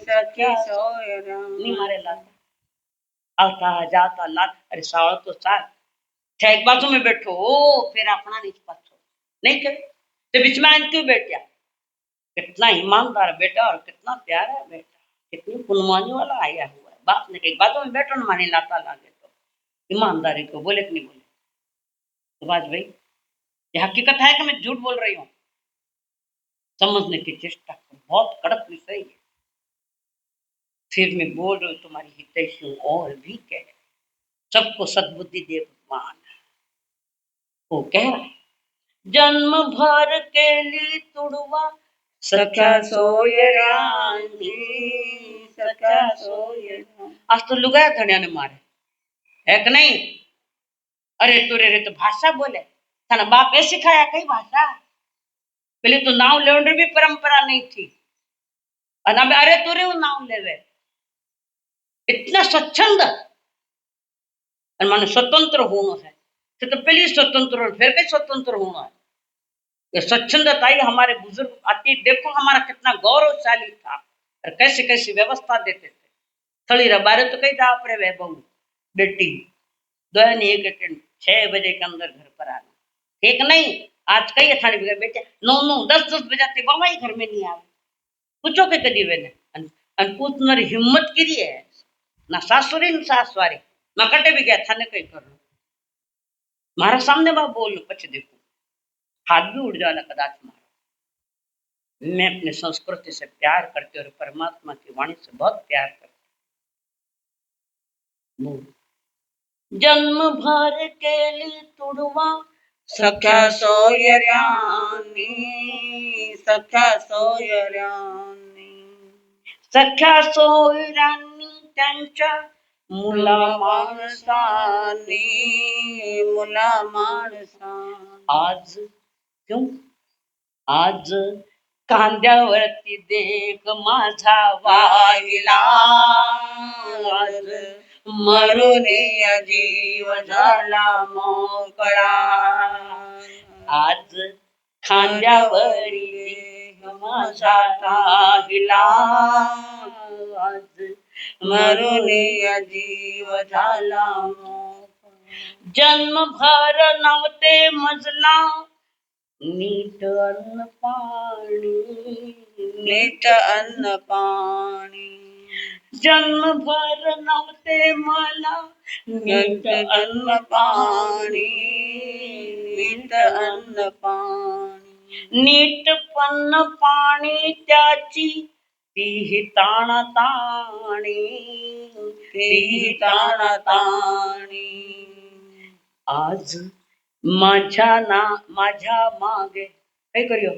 सखी सोय नहीं मारे लाता आता जाता लात। अरे साल तो साल एक बाजू में बैठो, फिर अपना नहीं पाछो नहीं करे तो बीच में क्यों बैठ गया? कितना ईमानदार बेटा और कितना प्यारा बेटा, कितनी पुनवानी वाला आया हुआ है। बाप ने कही बातों में बैठो न माने लाता लागे तो ईमानदारी को बोले कि नहीं बोले? सुभाष भाई ये हकीकत है कि मैं झूठ बोल रही हूँ? समझने की चेष्टा करो, बहुत कड़क विषय है। फिर मैं बोल रही हूँ तुम्हारी हितैषी हूँ और भी कह, सबको सद्बुद्धि दे भगवान। वो कह रहा है जन्म भर के लिए तुड़वा सख्या सोय सख्या सोय। आज तो लुगाया धनिया ने मारे है कि नहीं? अरे तुरे रे तो भाषा बोले थाना बाप ऐसे सिखाया कई भाषा? पहले तो नाव लेने भी परंपरा नहीं थी, और अब अरे तुरे वो नाव लेवे इतना स्वच्छंद और माने स्वतंत्र होना है तो पहले स्वतंत्र और फिर कहीं स्वतंत्र होना है। ये स्वच्छंदता ही हमारे बुजुर्ग अतीत देखो हमारा कितना गौरवशाली था और कैसे कैसी व्यवस्था देते थे। थली रबारे तो कहीं जा पड़े वह बहु बेटी दोनों एक एक 6 बजे के अंदर घर पर आना, ठीक नहीं? आज कई अथाने बिगड़ बेटे 9 9 10 10 बजाते बाबा ही घर में नहीं आवे, पूछो के कदी वेने अन पूछनर हिम्मत करी है ना सासुरी न सासवारी ना कटे भी गया थाने कई करो मारा सामने बा बोल पछ देखो हाथ भी उड़ जाला कदाच मारा। मैं अपने संस्कृति से प्यार करती और परमात्मा की वाणी से बहुत प्यार करती। जन्म भर के लिए तुड़वा सख्या सोयऱ्यानी सख्या सोयऱ्यानी सख्या सोयरांनी त्यांच्या मुला माणसानी मुला माणसानी आज क्यों आज कांद्यावरती देख माझा वाहिला आज मरून जीव झाला मोकळा आज खांद्यावरी देख माझा राहिला आज मरून जीव झाला मोकळा जन्मभर नव्हते मजला नीट अन्न पाणी नीट अन्न पाणी जन्मभर नव्हते मला नीट अन्न पाणी नीट अन्न पाणी नीट पन्न पाणी त्याची तीही ताण ताणी तेही ताणी आज माझ्या मागे काय करूया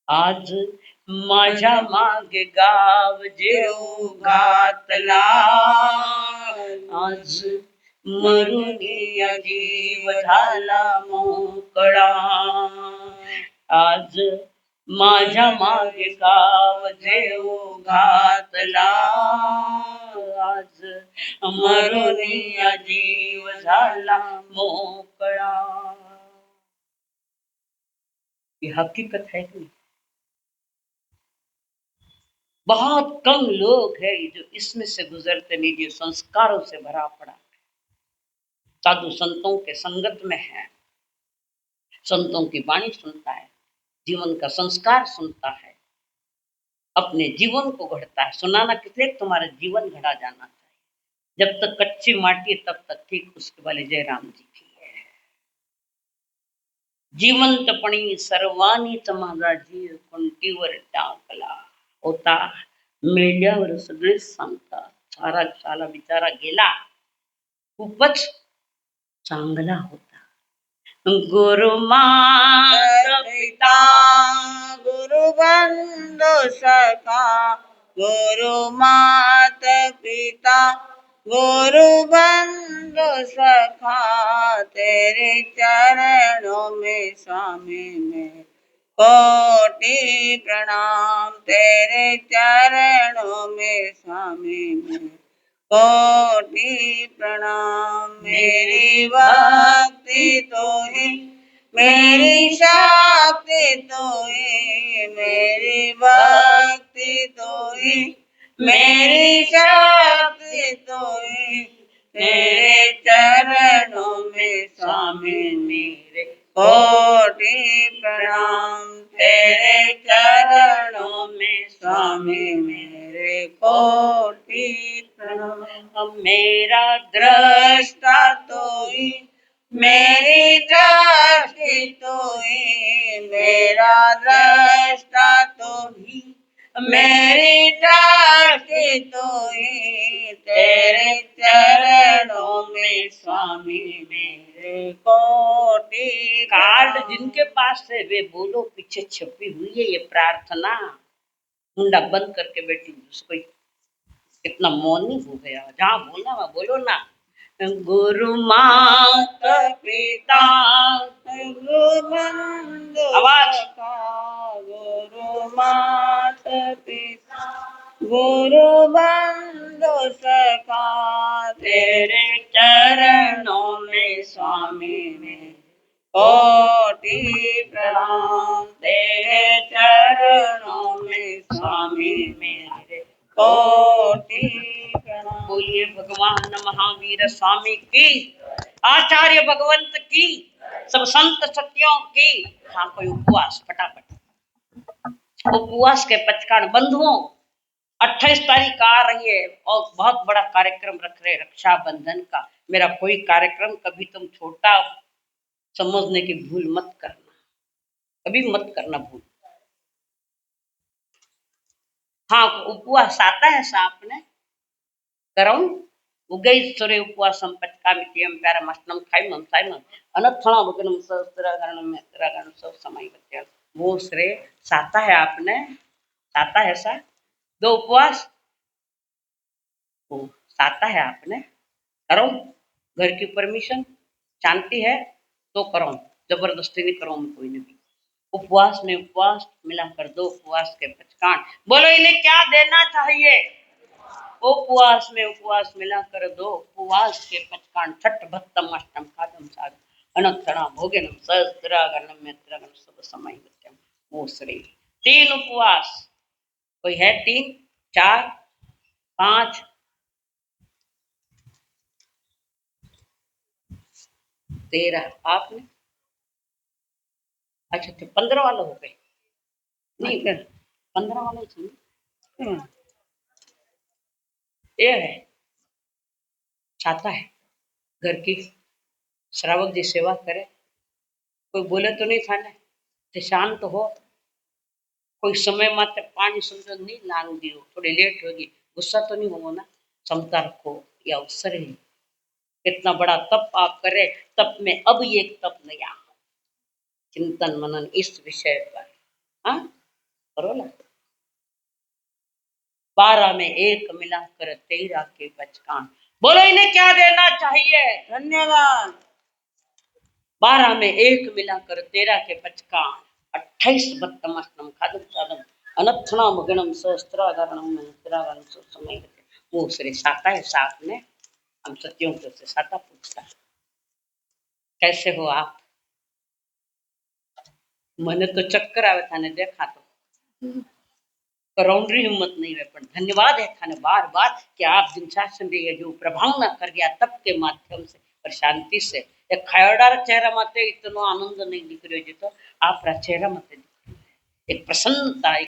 आज माझ्या मागे गाव जेऊ घातला आज मरून जीव झाला मोकळा आज माझ्या मागे गाव जेऊ घातला आज मरून जीव झाला मोकळा। ये हकीकत है कि बहुत कम लोग हैं जो इसमें से गुजरते नहीं, जो संस्कारों से भरा पड़ा साधु संतों के संगत में है, संतों की वाणी सुनता है, जीवन का संस्कार सुनता है, अपने जीवन को गढ़ता है। सुनाना किसलिए? तुम्हारा जीवन गढ़ा जाना चाहिए। जब तक कच्ची माटी तब तक ठीक, उसके वाले जयराम जी की है। जिवंतपणी सर्वांनीच माझा जीव कुंटीवर टाकला होता, मेल्यावर सगळेच सांगतात सारा साला बिचारा गेला, खूपच चांगला होता। गुरु माता पिता गुरु बंधु सखा गुरु मात पिता गुरु बंधु सखा तेरे चरणों में स्वामी में कोटि प्रणाम तेरे चरणों में स्वामी में कोटि प्रणाम मेरी भक्ति तो ही मेरी शक्ति तो ही मेरी भक्ति तो ही मेरी शक्ति तो ही तेरे चरणों में स्वामी मेरे कोटि प्रणाम तेरे चरणों में स्वामी मेरे कोटि प्रणाम। मेरा दृष्टा तो ही मेरी दृष्टि तो ही मेरा दृष्टा तो ही मेरी दृष्टि तो ही तेरे चरणों में स्वामी मेरे कोटि कार्ड जिनके पास है वे बोलो पीछे छपी हुई है ये प्रार्थना। मुंडा बंद करके बैठी उसको कितना मौनी हो गया, जहाँ बोलना वहाँ बोलो ना। गुरु माता पिता गुरु बंधु आवाज गुरु मात पिता गुरु बंधु सखा तेरे चरणों में स्वामी में कोटि प्रणाम तेरे चरणों में स्वामी मेरे कोटि प्रणाम। बोलिए भगवान महावीर स्वामी की, आचार्य भगवंत की, सब संत सत्यों की। हाँ, कोई उपवास फटाफट। उपवास के पचकान बंधुओं, 28 तारीख आ रही है और बहुत बड़ा कार्यक्रम रख रहे रक्षाबंधन का। मेरा कोई कार्यक्रम कभी तुम छोटा समझने की भूल मत करना, कभी मत करना भूल। हाँ, उपवास आता है साप ने करौन उगैश्वरे उपवासम पचकामित्यम प्यारमष्टम खाइमम साइमम अनथणा भगनम सहस्त्रगणम मेत्रगण सब समय बच्चे। वो श्रे साता है आपने, साता है सा दो उपवास, वो साता है आपने करो। घर की परमिशन शांति है तो करो, जबरदस्ती नहीं करो कोई नहीं। उपवास में उपवास मिलाकर दो उपवास के पचकान। बोलो इन्हें क्या देना चाहिए? उपवास में उपवास मिलाकर दो उपवास के पचकान। छठ भत्तम अष्टम खादम साधम अनक्षणा भोगनम सहस्त्रागणम मेत्रगण सब समय बच्चम। वो श्री 3 उपवास, कोई है 3 4 5 13 आपने? अच्छा, तो 15 वाले हो गए नहीं फिर 15 वाले चाहिए। ये है छाता है घर की, श्रावक जी सेवा करे, कोई बोले तो नहीं थाने ते शांत हो। कोई समय मात्र पानी समझो नहीं लांग दियो, थोड़ी लेट होगी, गुस्सा तो नहीं होगा ना। क्षमता रखो, या अवसर है। इतना बड़ा तप आप करे, तप में अब ये तप नया चिंतन मनन इस विषय पर। हाँ करो ना। 12 में 1 मिलाकर 13 के पचकान। बोलो इन्हें क्या देना चाहिए? धन्यवाद। 12 में 1 मिलाकर 13 के पचकान। 28 बत्तमस्तम खादम सादम अनथना मगनम सहस्त्रागरणम मंत्रागण समय। वो श्री साता है सात ने हम सत्यों से साता पूछता है कैसे हो आप? मैंने तो चक्कर आवे था ने देखा तो करौंडरी हिम्मत नहीं है, पर धन्यवाद है थाने बार बार कि आप दिनशासन ये जो प्रभाव न कर गया तप के माध्यम से और शांति से। एक खयोडार चेहरा माते इतना आनंद नहीं दिख रही, तो आप चेहरा माते एक प्रसन्नता।